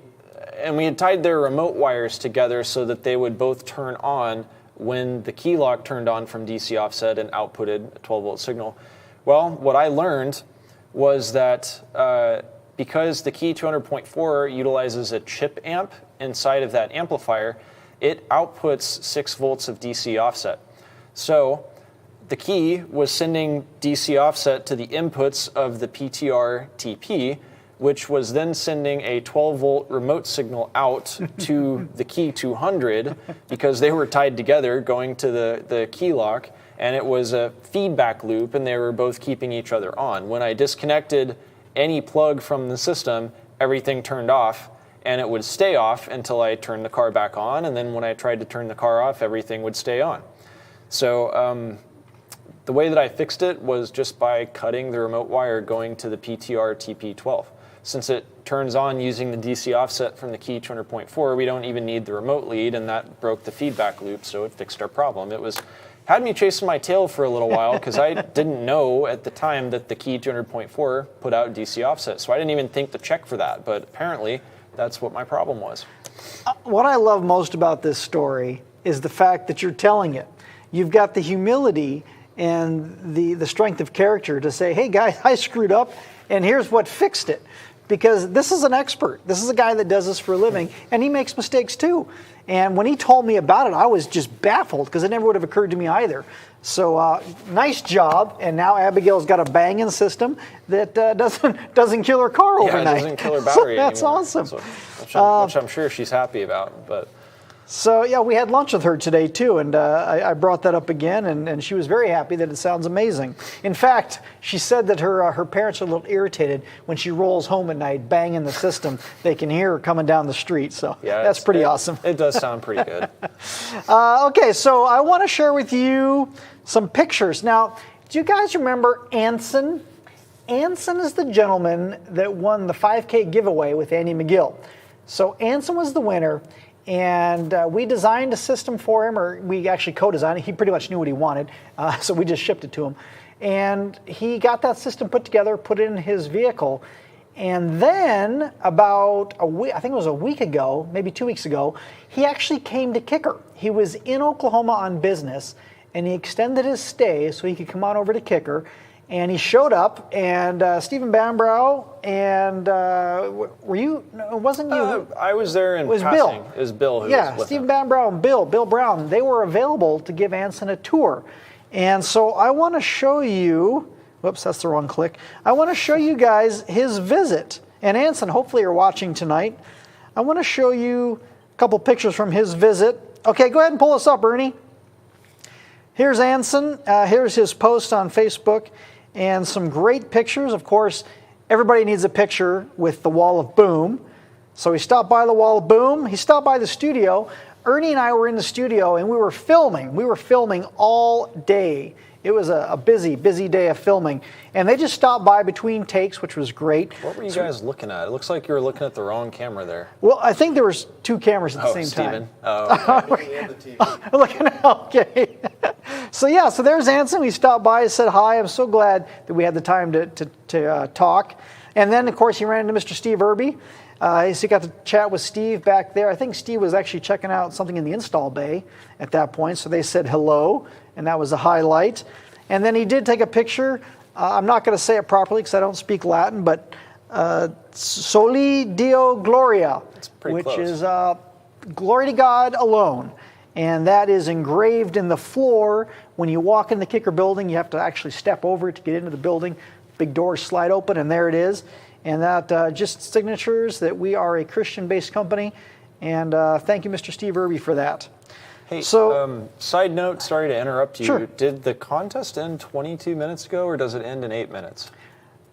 and we had tied their remote wires together so that they would both turn on when the key lock turned on from DC offset and outputted a 12 volt signal. Well, what I learned was that because the key 200.4 utilizes a chip amp inside of that amplifier, it outputs 6 volts of DC offset. So the key was sending DC offset to the inputs of the PTR TP, which was then sending a 12 volt remote signal out to the key 200 because they were tied together going to the key lock, and it was a feedback loop and they were both keeping each other on. When I disconnected any plug from the system, everything turned off, and it would stay off until I turned the car back on, and then when I tried to turn the car off, everything would stay on. So the way that I fixed it was just by cutting the remote wire going to the PTR TP12. Since it turns on using the DC offset from the key 200.4, we don't even need the remote lead, and that broke the feedback loop, so it fixed our problem. It had me chasing my tail for a little while because I didn't know at the time that the key 200.4 put out DC offset, so I didn't even think to check for that, but apparently that's what my problem was. What I love most about this story is the fact that you're telling it. You've got the humility and the strength of character to say, hey guys, I screwed up, and here's what fixed it. Because this is an expert. This is a guy that does this for a living, and he makes mistakes too. And when he told me about it, I was just baffled because it never would have occurred to me either. So nice job. And now Abigail's got a banging system that doesn't kill her car overnight. Yeah, it doesn't kill her battery That's anymore. awesome. So, which I'm sure she's happy about. But so yeah, we had lunch with her today too, and I brought that up again, and she was very happy that it sounds amazing. In fact, she said that her parents are a little irritated when she rolls home at night banging the system. They can hear her coming down the street, so yeah, that's pretty awesome. It does sound pretty good. Okay, so I want to share with you some pictures. Now, do you guys remember Anson? Anson is the gentleman that won the 5K giveaway with Andy McGill. So Anson was the winner. And we designed a system for him, or we actually co-designed it. He pretty much knew what he wanted, so we just shipped it to him. And he got that system put together, put it in his vehicle. And then about a week, I think it was a week ago, maybe 2 weeks ago, he actually came to Kicker. He was in Oklahoma on business, and he extended his stay so he could come on over to Kicker. And he showed up, and Stephen Bambrow, and were you? No, it wasn't you. I was there in was passing. Bill. It was Bill who yeah, was with Stephen him. Bambrow and Bill Brown. They were available to give Anson a tour. And so I want to show you, whoops, that's the wrong click. I want to show you guys his visit. And Anson, hopefully you're watching tonight. I want to show you a couple pictures from his visit. Okay, go ahead and pull us up, Ernie. Here's Anson. Here's his post on Facebook. And some great pictures. Of course, everybody needs a picture with the wall of boom. So he stopped by the wall of boom. He stopped by the studio. Ernie and I were in the studio, and we were filming. We were filming all day. It was a busy, busy day of filming. And they just stopped by between takes, which was great. What were you guys looking at? It looks like you were looking at the wrong camera there. Well, I think there was two cameras at the same Steven. time. Oh, okay. Looking at, okay. So yeah, so there's Anson. We stopped by and said hi. I'm so glad that we had the time to talk. And then, of course, he ran into Mr. Steve Irby. So he got to chat with Steve back there. I think Steve was actually checking out something in the install bay at that point. So they said hello, and that was a highlight. And then he did take a picture. I'm not going to say it properly because I don't speak Latin, but Soli Deo Gloria, pretty which close. is glory to God alone. And that is engraved in the floor. When you walk in the kicker building, you have to actually step over it to get into the building. Big doors slide open, and there it is. And that just signatures that we are a Christian-based company. And thank you, Mr. Steve Irby, for that. Hey, So, side note, sorry to interrupt you. Sure. Did the contest end 22 minutes ago, or does it end in 8 minutes?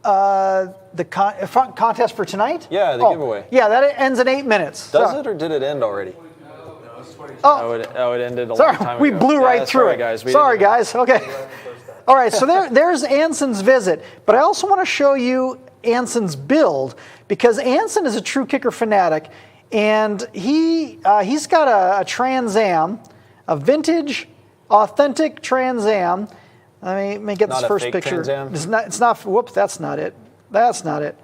the contest for tonight? Yeah, the giveaway. Yeah, that ends in 8 minutes. Does it, or did it end already? Oh, it ended a long sorry, time we ago. blew right through sorry, it. Guys. Sorry, guys. Okay. All right, so there's Anson's visit. But I also want to show you Anson's build, because Anson is a true kicker fanatic, and he's got a Trans Am, a vintage, authentic Trans Am. Let me get Not this a first fake picture. Trans Am? It's not. Whoops, that's not it. That's not it.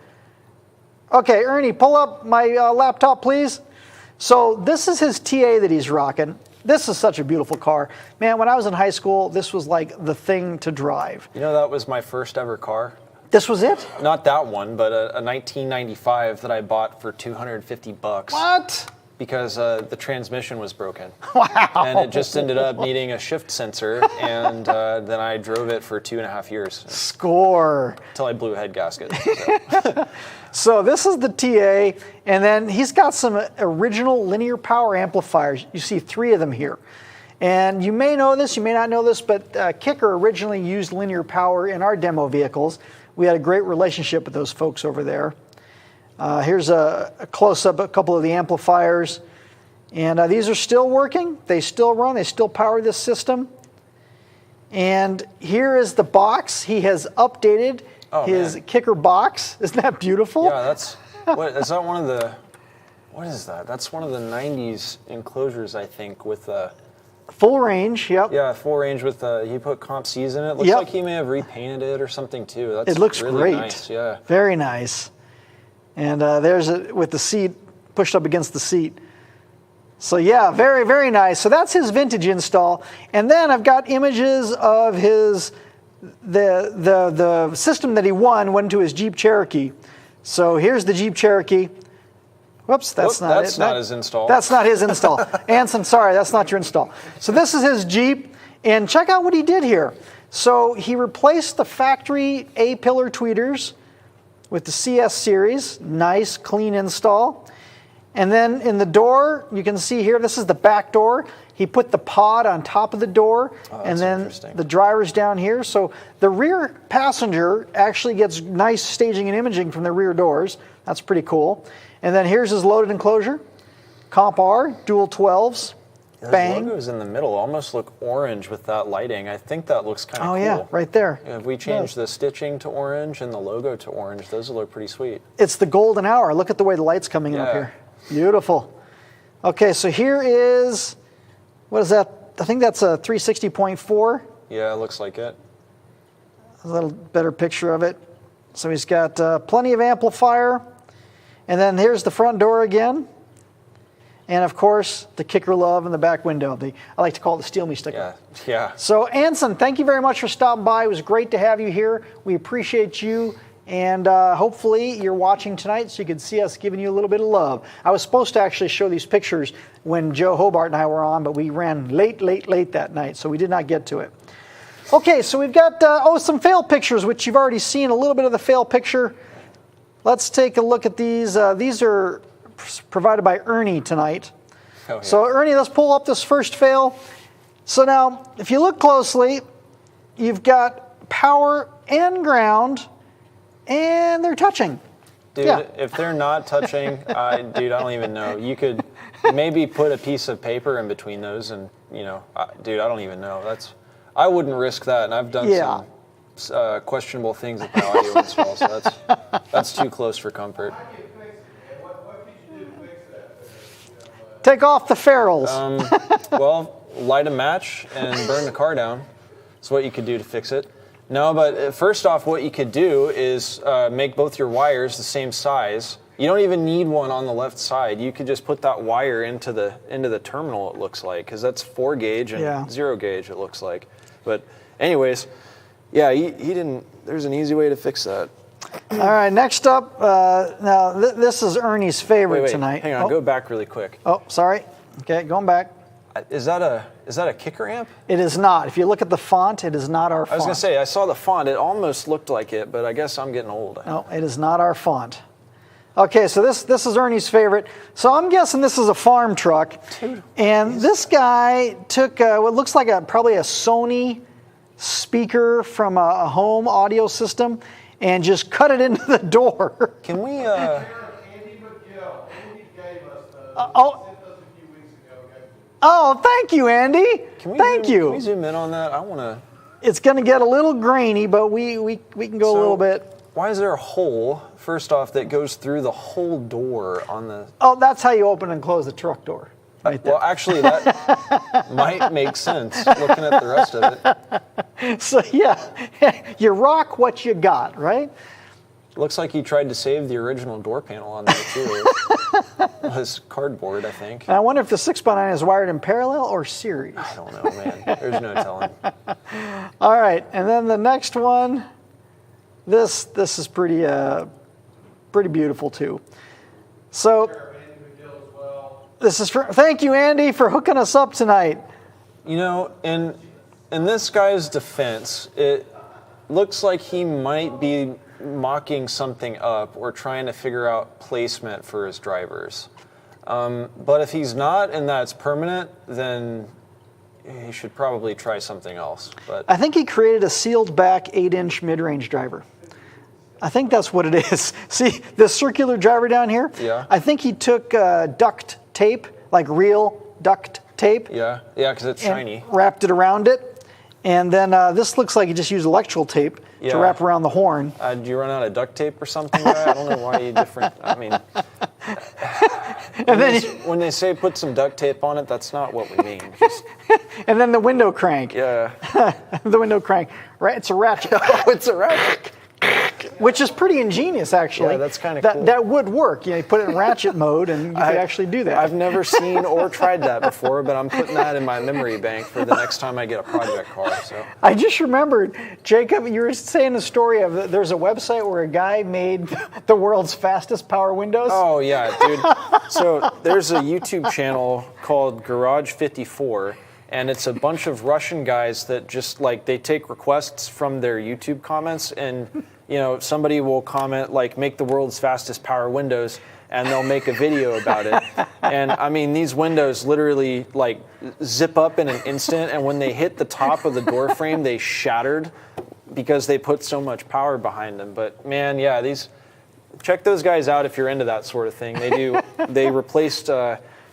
Okay, Ernie, pull up my laptop, please. So this is his TA that he's rocking. This is such a beautiful car. Man, when I was in high school, this was like the thing to drive. You know, that was my first ever car. This was it? Not that one, but a 1995 that I bought for $250. What? Because the transmission was broken. Wow. And it just ended up needing a shift sensor, and then I drove it for 2.5 years. Score. Until I blew a head gasket. So. So this is the TA, and then he's got some original linear power amplifiers. You see 3 of them here. And you may know this, you may not know this, but Kicker originally used linear power in our demo vehicles. We had a great relationship with those folks over there. Here's a close-up, a couple of the amplifiers. And these are still working. They still run. They still power this system. And here is the box. He has updated his Kicker box. Isn't that beautiful? Yeah, that's... is that one of the... What is that? That's one of the 90s enclosures, I think, with... Full range, yep. Yeah, full range with... he put Comp Cs in it. Looks like he may have repainted it or something, too. That's it looks really great. Nice, yeah. Very nice. And there's it with the seat pushed up against the seat. So yeah, very, very nice. So that's his vintage install. And then I've got images of the system that he went to his Jeep Cherokee. So here's the Jeep Cherokee. Whoops, that's not it. That's not his install. That's not his install. Anson, sorry, that's not your install. So this is his Jeep, and check out what he did here. So he replaced the factory A-pillar tweeters with the CS series. Nice, clean install. And then in the door, you can see here, this is the back door. He put the pod on top of the door, and then the driver's down here. So the rear passenger actually gets nice staging and imaging from the rear doors. That's pretty cool. And then here's his loaded enclosure. Comp R, dual 12s. Bang. Those logos in the middle almost look orange with that lighting. I think that looks kind of cool. Oh yeah, right there. Yeah, if we change the stitching to orange and the logo to orange, those will look pretty sweet. It's the golden hour. Look at the way the light's coming in up here. Beautiful. Okay, so here is, what is that? I think that's a 360.4. Yeah, it looks like it. A little better picture of it. So he's got plenty of amplifier. And then here's the front door again. And of course, the Kicker Love in the back window. I like to call it the Steal Me sticker. Yeah. So Anson, thank you very much for stopping by. It was great to have you here. We appreciate you. And hopefully you're watching tonight so you can see us giving you a little bit of love. I was supposed to actually show these pictures when Joe Hobart and I were on, but we ran late that night, so we did not get to it. Okay, so we've got some fail pictures, which you've already seen a little bit of the fail picture. Let's take a look at these. These are provided by Ernie tonight. Oh, yeah. So Ernie, let's pull up this first fail. So now, if you look closely, you've got power and ground, and they're touching. Dude, if they're not touching, dude, I don't even know. You could maybe put a piece of paper in between those, and dude, I don't even know. I wouldn't risk that, and I've done some questionable things with my audio install, so that's too close for comfort. Take off the ferrules. Well, light a match and burn the car down. That's what you could do to fix it. No, but first off, what you could do is make both your wires the same size. You don't even need one on the left side. You could just put that wire into the terminal, it looks like, because that's 4 gauge and 0 gauge, it looks like. But anyways, yeah, he didn't. There's an easy way to fix that. All right, next up, now this is Ernie's favorite Wait, tonight. hang on, go back really quick. Oh, sorry. Okay, going back. Is that a kicker amp? It is not. If you look at the font, it is not our font. I was gonna say I saw the font. It almost looked like it, but I guess I'm getting old. No, it is not our font. Okay, so this is Ernie's favorite. So I'm guessing this is a farm truck. And this guy took what looks like probably a Sony speaker from a home audio system and just cut it into the door. Can we? Oh, thank you, Andy. Thank you. Can we zoom in on that? I want to. It's going to get a little grainy, but we can go a little bit. Why is there a hole, first off, that goes through the whole door on the... Oh, that's how you open and close the truck door. Right there. Well, actually, that might make sense looking at the rest of it. So, yeah, you rock what you got, right? Looks like he tried to save the original door panel on there, too. It was cardboard, I think. And I wonder if the 6x9 is wired in parallel or series. I don't know, man. There's no telling. All right, and then the next one, this is pretty beautiful, too. So... This is thank you, Andy, for hooking us up tonight. You know, in this guy's defense, it looks like he might be mocking something up or trying to figure out placement for his drivers. But if he's not and that's permanent, then he should probably try something else. But I think he created a sealed back 8-inch mid-range driver. I think that's what it is. See this circular driver down here? Yeah. I think he took duct tape, like real duct tape. Yeah, because it's shiny. Wrapped it around it. And then this looks like he just used electrical tape to wrap around the horn. Do you run out of duct tape or something? I don't know why you different. I mean, when they say put some duct tape on it, that's not what we mean. And then the window crank. Yeah. The window crank. Right, it's a ratchet. Oh, it's a ratchet. Which is pretty ingenious, actually. Yeah, that's kind of cool. That would work. You put it in ratchet mode, and you could actually do that. I've never seen or tried that before, but I'm putting that in my memory bank for the next time I get a project car. So I just remembered, Jacob, you were saying the story of there's a website where a guy made the world's fastest power windows. Oh yeah, dude. So there's a YouTube channel called Garage 54. And it's a bunch of Russian guys that just they take requests from their YouTube comments, and somebody will comment make the world's fastest power windows, and they'll make a video about it. And I mean, these windows literally zip up in an instant, and when they hit the top of the door frame, they shattered because they put so much power behind them. But man, yeah, check those guys out if you're into that sort of thing. They replaced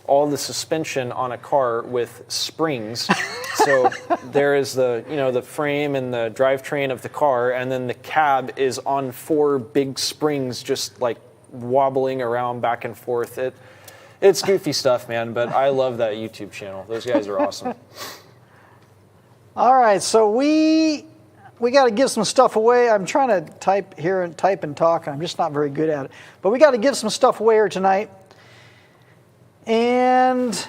all the suspension on a car with springs. So there is the frame and the drivetrain of the car, and then the cab is on 4 big springs just wobbling around back and forth. It's goofy stuff, man, but I love that YouTube channel. Those guys are awesome. All right, so we got to give some stuff away. I'm trying to type here and type and talk, and I'm just not very good at it. But we got to give some stuff away here tonight. And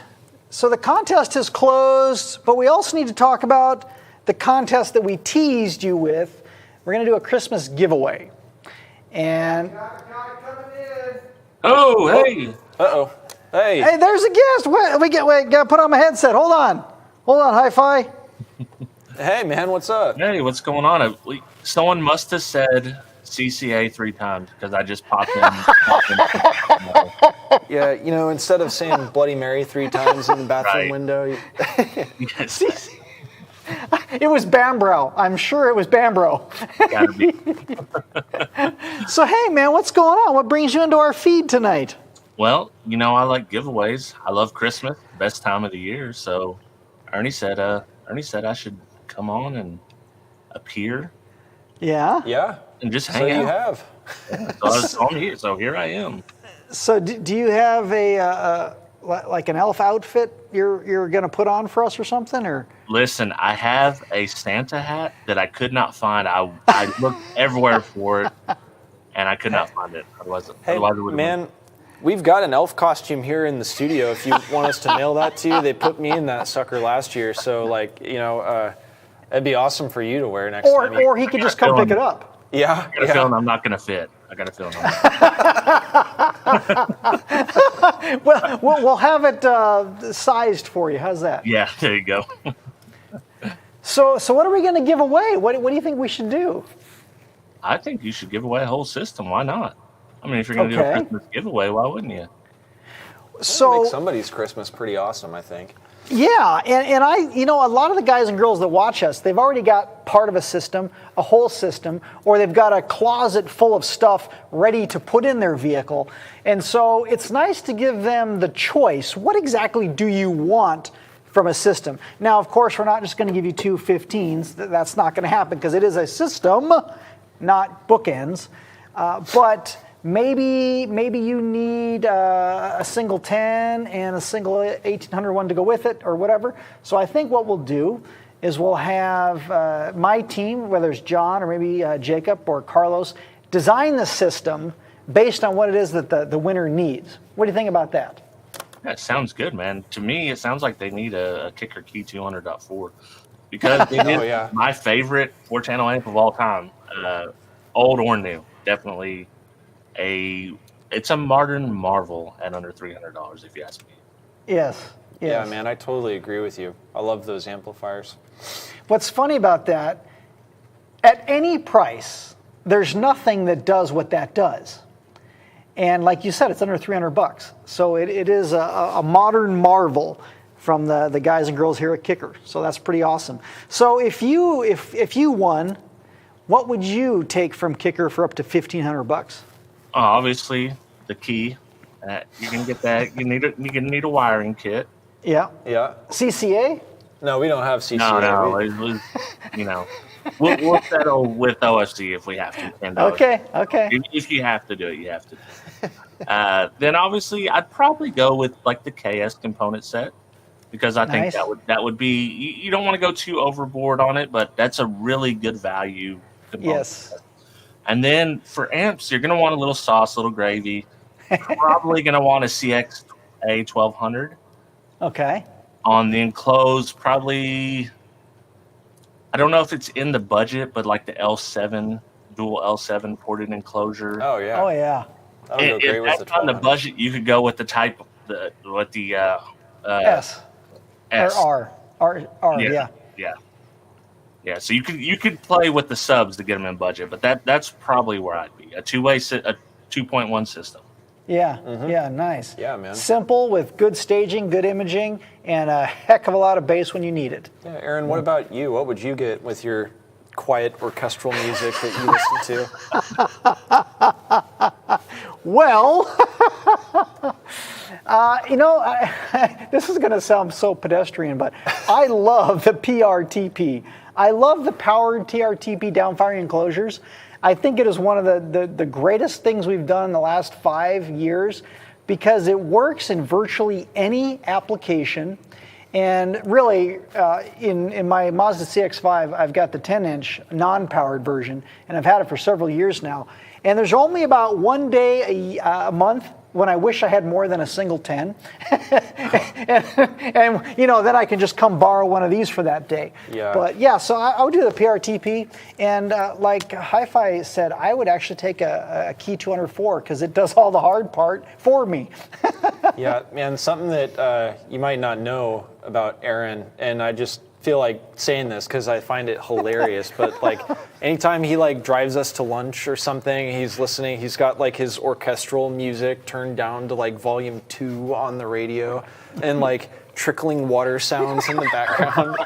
so the contest has closed, but we also need to talk about the contest that we teased you with. We're going to do a Christmas giveaway. And oh, hey. Uh-oh. Hey, there's a guest. Wait, got to put on my headset. Hold on, hi-fi. Hey, man, what's up? Hey, what's going on? Someone must have said CCA 3 times because I just popped in. Yeah, instead of saying Bloody Mary 3 times in the bathroom window. Yes. It was Bambro. I'm sure it was Bambro. Gotta be. So, hey, man, what's going on? What brings you into our feed tonight? Well, I like giveaways. I love Christmas, best time of the year. So Ernie said I should come on and appear. Yeah? Yeah. And just hang so out. You have. Yeah, so here I am. So do you have an elf outfit you're going to put on for us or something? Or Listen, I have a Santa hat that I could not find. I looked everywhere for it, and I could not find it. Otherwise it would man, we've got an elf costume here in the studio. If you want us to mail that to you, they put me in that sucker last year. So it'd be awesome for you to wear next time. Or he could just come pick it up. Yeah. I got a feeling I'm not going to fit. I got a feeling I'm not. Well, we'll have it sized for you. How's that? Yeah, there you go. So what are we going to give away? What do you think we should do? I think you should give away a whole system. Why not? I mean, if you're going to do a Christmas giveaway, why wouldn't you? So make somebody's Christmas pretty awesome, I think. Yeah, and I, a lot of the guys and girls that watch us, they've already got part of a system, a whole system, or they've got a closet full of stuff ready to put in their vehicle. And so it's nice to give them the choice. What exactly do you want from a system? Now, of course, we're not just going to give you two 15s. That's not going to happen because it is a system, not bookends. But maybe you need a single 10 and a single 1800 one to go with it or whatever. So I think what we'll do is we'll have my team, whether it's John or maybe Jacob or Carlos, design the system based on what it is that the winner needs. What do you think about that? That sounds good, man. To me, it sounds like they need a Kicker Key 200.4 because it is my favorite 4-channel amp of all time, old or new. Definitely it's a modern marvel at under $300 if you ask me. Yes. Yeah, man, I totally agree with you. I love those amplifiers. What's funny about that, at any price, there's nothing that does what that does. And like you said, it's under $300. So it is a modern marvel from the guys and girls here at Kicker. So that's pretty awesome. So if you won, what would you take from Kicker for up to $1,500? Obviously, the key. You can get that. You're gonna need a wiring kit. Yeah. Yeah. CCA? No, we don't have CCA. No. We'll settle with OFC if we have to. $10. Okay. If you have to do it, you have to. Then obviously, I'd probably go with like the KS component set because I think that would be. You don't want to go too overboard on it, but that's a really good value component. Yes. And then for amps, you're going to want a little sauce, a little gravy. Probably going to want a CXA 1200. Okay. On the enclosed, probably, I don't know if it's in the budget, but like the L7, dual L7 ported enclosure. Oh, yeah. Oh, yeah. That would go great with the 1200. On the budget, you could go with the type, S. S. Or R, yeah. Yeah, so you could play with the subs to get them in budget, but that's probably where I'd be. A 2.1 system. Yeah, yeah, nice. Yeah, man. Simple with good staging, good imaging, and a heck of a lot of bass when you need it. Yeah, Aaron, what about you? What would you get with your quiet orchestral music that you listen to? Well, this is going to sound so pedestrian, but I love the PRTP. I love the powered TRTP downfiring enclosures. I think it is one of the greatest things we've done in the last 5 years because it works in virtually any application. And really, in my Mazda CX-5, I've got the 10-inch non-powered version, and I've had it for several years now. And there's only about one day a month when I wish I had more than a single 10. and then I can just come borrow one of these for that day. Yeah. But yeah, so I would do the PRTP. And like Hi-Fi said, I would actually take a Key 204 because it does all the hard part for me. Yeah, man, something that you might not know about Aaron, and I just feel like saying this because I find it hilarious, but like anytime he like drives us to lunch or something, he's listening, he's got like his orchestral music turned down to like volume 2 on the radio and like trickling water sounds in the background.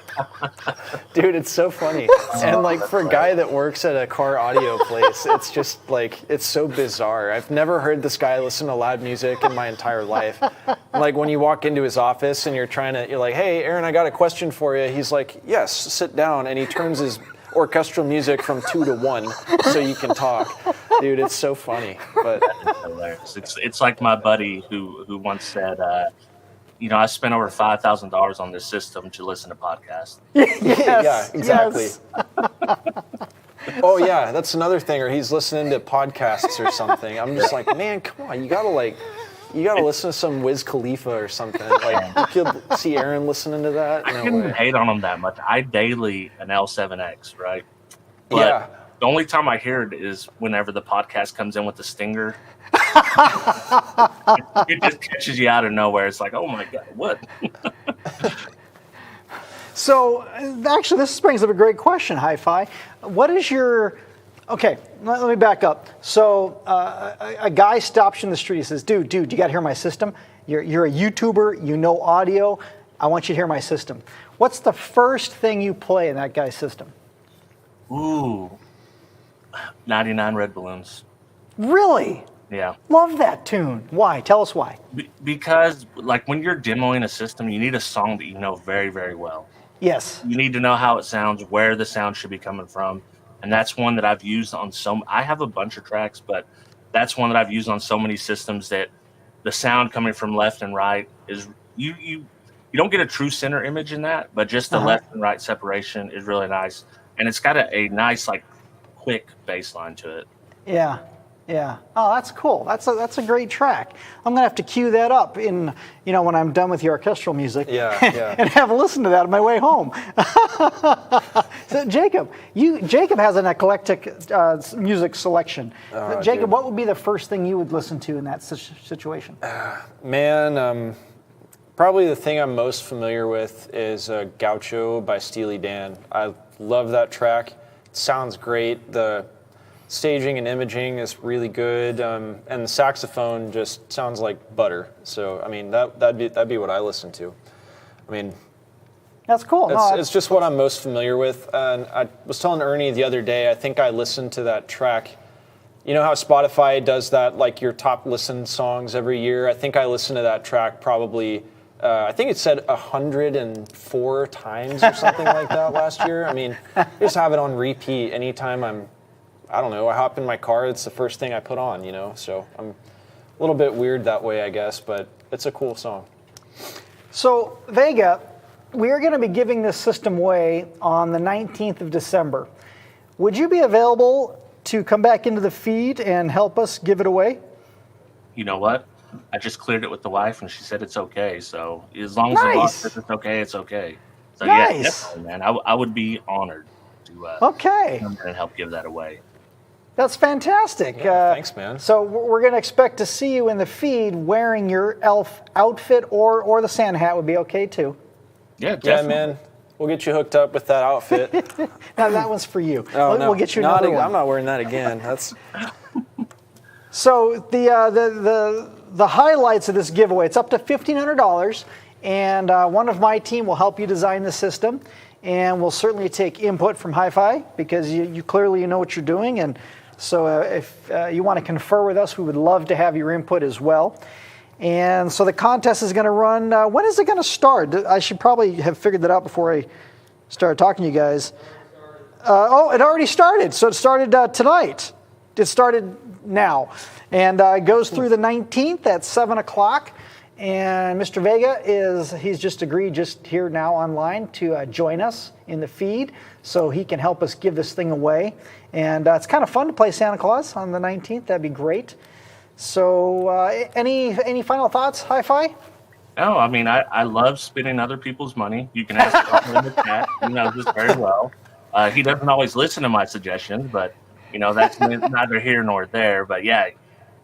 Dude, it's so funny. And like for a guy that works at a car audio place, it's just like, it's so bizarre. I've never heard this guy listen to loud music in my entire life. Like when you walk into his office and you're like, hey, Aaron, I got a question for you. He's like, yes, sit down. And he turns his orchestral music from 2 to 1 so you can talk. Dude, it's so funny. But That's hilarious. It's like my buddy who once said, I spent over $5,000 on this system to listen to podcasts. Yes, yeah, exactly. Yes. Oh yeah, that's another thing. Or he's listening to podcasts or something. I'm just like, man, come on, you gotta listen to some Wiz Khalifa or something. Like you could see Aaron listening to that. I couldn't hate on him that much. I daily an L7X, right? But yeah. The only time I hear it is whenever the podcast comes in with the stinger. It just catches you out of nowhere. It's like, oh my God, what? So, actually, this brings up a great question, Hi-Fi. What is your... Okay, let me back up. So, a guy stops you in the street. He says, dude, you got to hear my system. You're a YouTuber. You know audio. I want you to hear my system. What's the first thing you play in that guy's system? Ooh, 99 Red Balloons. Really? Yeah. Love that tune. Why? Tell us why. Because, like, when you're demoing a system, you need a song that you know very, very well. Yes. You need to know how it sounds, where the sound should be coming from. And that's one that I've used on I have a bunch of tracks, but that's one that I've used on so many systems that the sound coming from left and right is, you don't get a true center image in that, but just the left and right separation is really nice. And it's got a nice, like, quick bass line to it. Yeah. Yeah. Oh, that's cool. That's a great track. I'm gonna have to cue that up in, when I'm done with the orchestral music. Yeah. And have a listen to that on my way home. So Jacob has an eclectic music selection. Jacob, dude. what would be the first thing you would listen to in that situation? Man, probably the thing I'm most familiar with is Gaucho by Steely Dan. I love that track. It sounds great. The staging and imaging is really good, and the saxophone just sounds like butter. So, I mean, that'd be what I listen to. I mean, that's cool. It's just what I'm most familiar with. And I was telling Ernie the other day, I think I listened to that track. You know how Spotify does that, like your top listened songs every year? I think I listened to that track probably, I think it said 104 times or something like that last year. I mean, I just have it on repeat anytime I hop in my car, it's the first thing I put on, So I'm a little bit weird that way, I guess, but it's a cool song. So, Vega, we are going to be giving this system away on the 19th of December. Would you be available to come back into the feed and help us give it away? You know what? I just cleared it with the wife, and she said it's okay. So as long as the boss says it's okay, it's okay. So yeah, definitely, man. I would be honored to come in and help give that away. That's fantastic. Yeah, thanks, man. So we're going to expect to see you in the feed wearing your elf outfit, or the Santa hat would be okay too. Yeah, definitely. Yeah, man. We'll get you hooked up with that outfit. Now that one's for you. Oh, we'll get you another one. I'm not wearing that again. That's. So the highlights of this giveaway, it's up to $1,500, and one of my team will help you design the system, and we'll certainly take input from Hi-Fi because you clearly know what you're doing, and so if you want to confer with us, we would love to have your input as well. And so the contest is going to run, when is it going to start? I should probably have figured that out before I started talking to you guys. It already started. So it started tonight. It started now. And it goes through the 19th at 7 o'clock. And Mr. Vega he's just agreed just here now online to join us in the feed so he can help us give this thing away. And it's kind of fun to play Santa Claus on the 19th. That'd be great. So any final thoughts, Hi-Fi? No, I mean, I love spending other people's money. You can ask him in the chat. He knows this very well. He doesn't always listen to my suggestions, but, that's neither here nor there. But, yeah,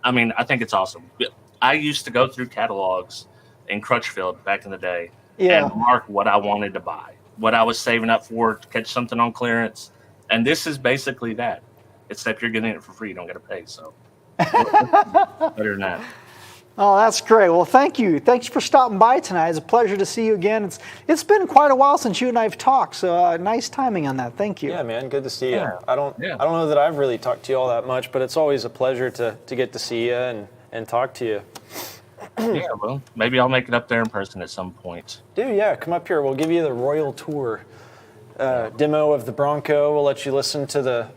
I mean, I think it's awesome. I used to go through catalogs in Crutchfield back in the day and mark what I wanted to buy, what I was saving up for to catch something on clearance. And this is basically that, except you're getting it for free. You don't got to pay, so better than that. Oh, that's great. Well, thank you. Thanks for stopping by tonight. It's a pleasure to see you again. It's been quite a while since you and I have talked, so nice timing on that. Thank you. Yeah, man. Good to see you. I don't know that I've really talked to you all that much, but it's always a pleasure to get to see you and talk to you. Yeah, well, maybe I'll make it up there in person at some point. Dude, yeah, come up here. We'll give you the royal tour. Demo of the Bronco. We'll let you listen to the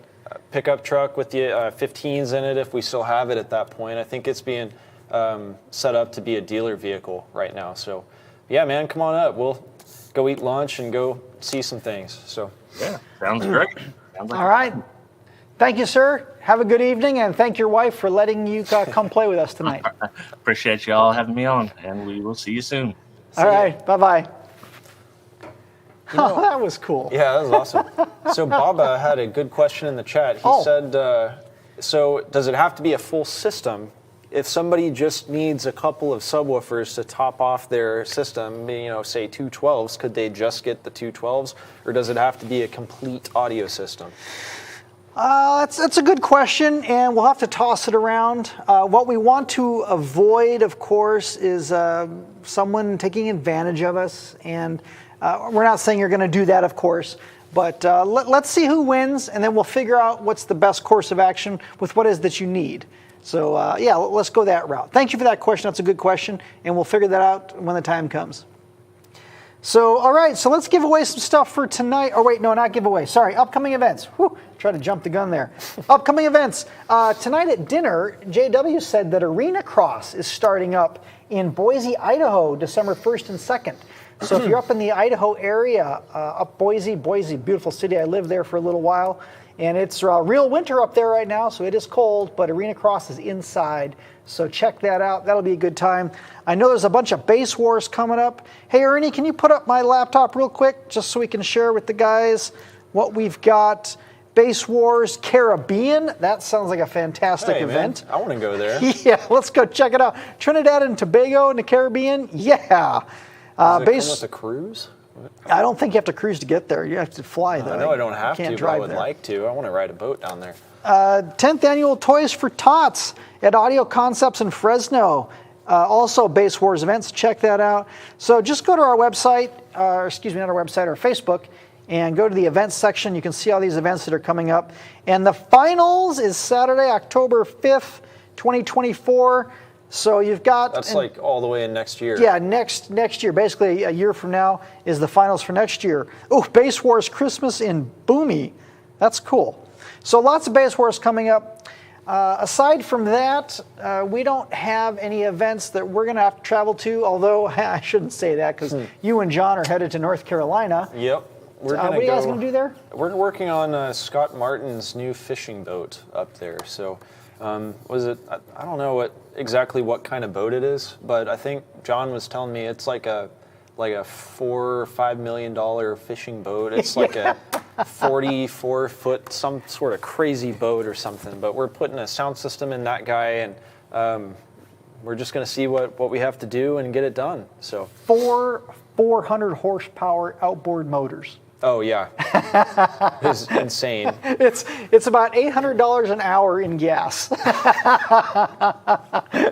pickup truck with the 15s in it if we still have it at that point. I think it's being set up to be a dealer vehicle right now. So, yeah, man, come on up. We'll go eat lunch and go see some things. So, yeah, sounds great. Sounds like all right. Thank you, sir. Have a good evening, and thank your wife for letting you come play with us tonight. Appreciate you all having me on, and we will see you soon. All right. Bye-bye. Oh, that was cool. Yeah, that was awesome. So Baba had a good question in the chat. He said, so does it have to be a full system? If somebody just needs a couple of subwoofers to top off their system, say 212s, could they just get the 212s? Or does it have to be a complete audio system? That's a good question, and we'll have to toss it around. What we want to avoid, of course, is someone taking advantage of us. And we're not saying you're going to do that, of course. But let's see who wins, and then we'll figure out what's the best course of action with what it is that you need. So, yeah, let's go that route. Thank you for that question. That's a good question, and we'll figure that out when the time comes. So, all right, so let's give away some stuff for tonight. Oh, wait, no, not give away. Sorry, upcoming events. Whew, try to jump the gun there. Upcoming events. Tonight at dinner, JW said that Arena Cross is starting up in Boise, Idaho, December 1st and 2nd. So if you're up in the Idaho area, up Boise, beautiful city. I lived there for a little while. And it's real winter up there right now, so it is cold, but Arena Cross is inside. So check that out. That'll be a good time. I know there's a bunch of base wars coming up. Hey, Ernie, can you put up my laptop real quick just so we can share with the guys what we've got? Base Wars Caribbean. That sounds like a fantastic event. Man, I want to go there. Yeah, let's go check it out. Trinidad and Tobago in the Caribbean. Yeah. Does it come with a cruise? I don't think you have to cruise to get there. You have to fly, though. I know I don't have to, but I would like to. I want to ride a boat down there. 10th Annual Toys for Tots at Audio Concepts in Fresno. Also Base Wars events. Check that out. So just go to our website, excuse me, not our website, our Facebook, and go to the events section. You can see all these events that are coming up. And the finals is Saturday, October 5th, 2024. So you've got... That's like all the way in next year. Yeah, next year. Basically, a year from now is the finals for next year. Oh, Base Wars Christmas in Boomy. That's cool. So lots of Base Wars coming up. Aside from that, we don't have any events that we're going to have to travel to, although I shouldn't say that because you and John are headed to North Carolina. Yep. What are you guys going to do there? We're working on Scott Martin's new fishing boat up there. So... was it? I don't know exactly what kind of boat it is, but I think John was telling me it's like a $4 or $5 million fishing boat. It's like a 44-foot, some sort of crazy boat or something. But we're putting a sound system in that guy, and we're just going to see what we have to do and get it done. So 400 horsepower outboard motors. Oh yeah, it's insane. It's about $800 an hour in gas.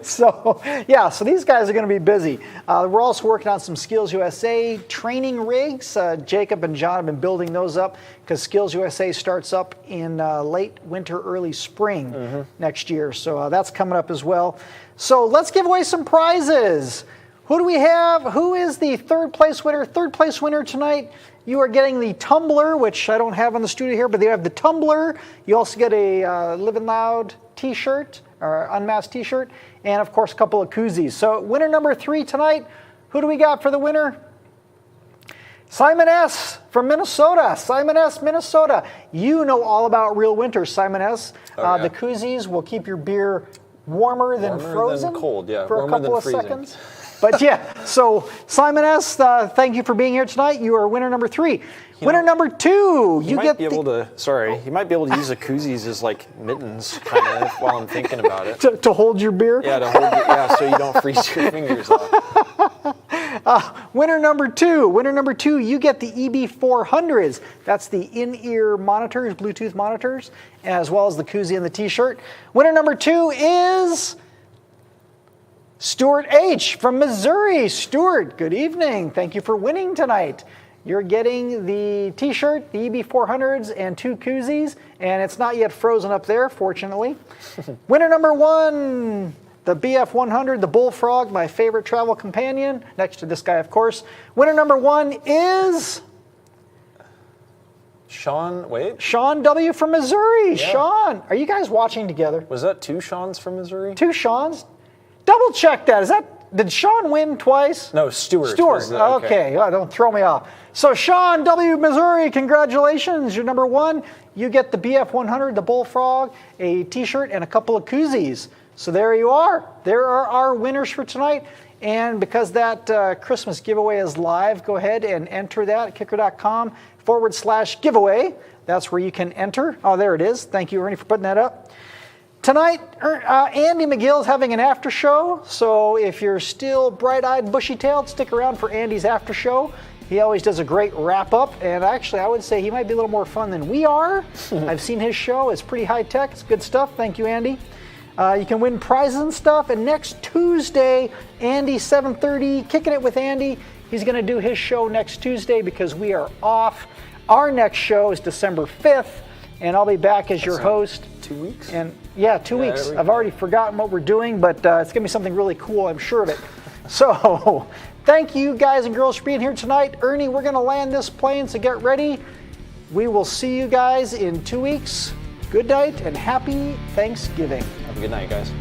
So yeah, so these guys are going to be busy. We're also working on some Skills USA training rigs. Jacob and John have been building those up because Skills USA starts up in late winter, early spring next year. So that's coming up as well. So let's give away some prizes. Who do we have? Who is the third place winner? Third place winner tonight. You are getting the tumbler, which I don't have in the studio here, but they have the tumbler. You also get a Living Loud t-shirt, or UnMasked t-shirt, and of course a couple of koozies. So winner number 3 tonight, who do we got for the winner? Simon S. from Minnesota. Simon S., Minnesota. You know all about real winter, Simon S. Oh, yeah. The koozies will keep your beer warmer than frozen. Than cold, yeah. For a couple of seconds. But yeah, so Simon S., thank you for being here tonight. You are winner number 3. Winner number 2, you might be able to. Sorry, you might be able to use the koozies as like mittens, kind of, while I'm thinking about it. To hold your beer. Yeah, so you don't freeze your fingers off. Winner number 2, you get the EB400s. That's the in-ear monitors, Bluetooth monitors, as well as the koozie and the T-shirt. Winner number 2 is Stuart H. from Missouri. Stuart, good evening. Thank you for winning tonight. You're getting the T-shirt, the EB400s, and 2 koozies, and it's not yet frozen up there, fortunately. Winner number 1, the BF100, the Bullfrog, my favorite travel companion, next to this guy, of course. Winner number 1 is Sean W. from Missouri. Yeah. Sean, are you guys watching together? Was that 2 Seans from Missouri? 2 Seans? Double check that. Did Sean win twice? No, Stuart. Okay. Oh, don't throw me off. So Sean W. Missouri, congratulations. You're number 1. You get the BF100, the Bullfrog, a T-shirt, and a couple of koozies. So there you are. There are our winners for tonight. And because that Christmas giveaway is live, go ahead and enter that at kicker.com/giveaway. That's where you can enter. Oh, there it is. Thank you, Ernie, for putting that up. Tonight, Andy McGill is having an after show. So if you're still bright-eyed, bushy-tailed, stick around for Andy's after show. He always does a great wrap-up. And actually, I would say he might be a little more fun than we are. I've seen his show. It's pretty high-tech. It's good stuff. Thank you, Andy. You can win prizes and stuff. And next Tuesday, Andy, 7:30, Kicking It with Andy. He's going to do his show next Tuesday because we are off. Our next show is December 5th, and I'll be back as your host. 2 weeks? And yeah, 2 weeks. I've already forgotten what we're doing, but it's going to be something really cool, I'm sure of it. So thank you guys and girls for being here tonight. Ernie, we're going to land this plane, so get ready. We will see you guys in 2 weeks. Good night and happy Thanksgiving. Have a good night, guys.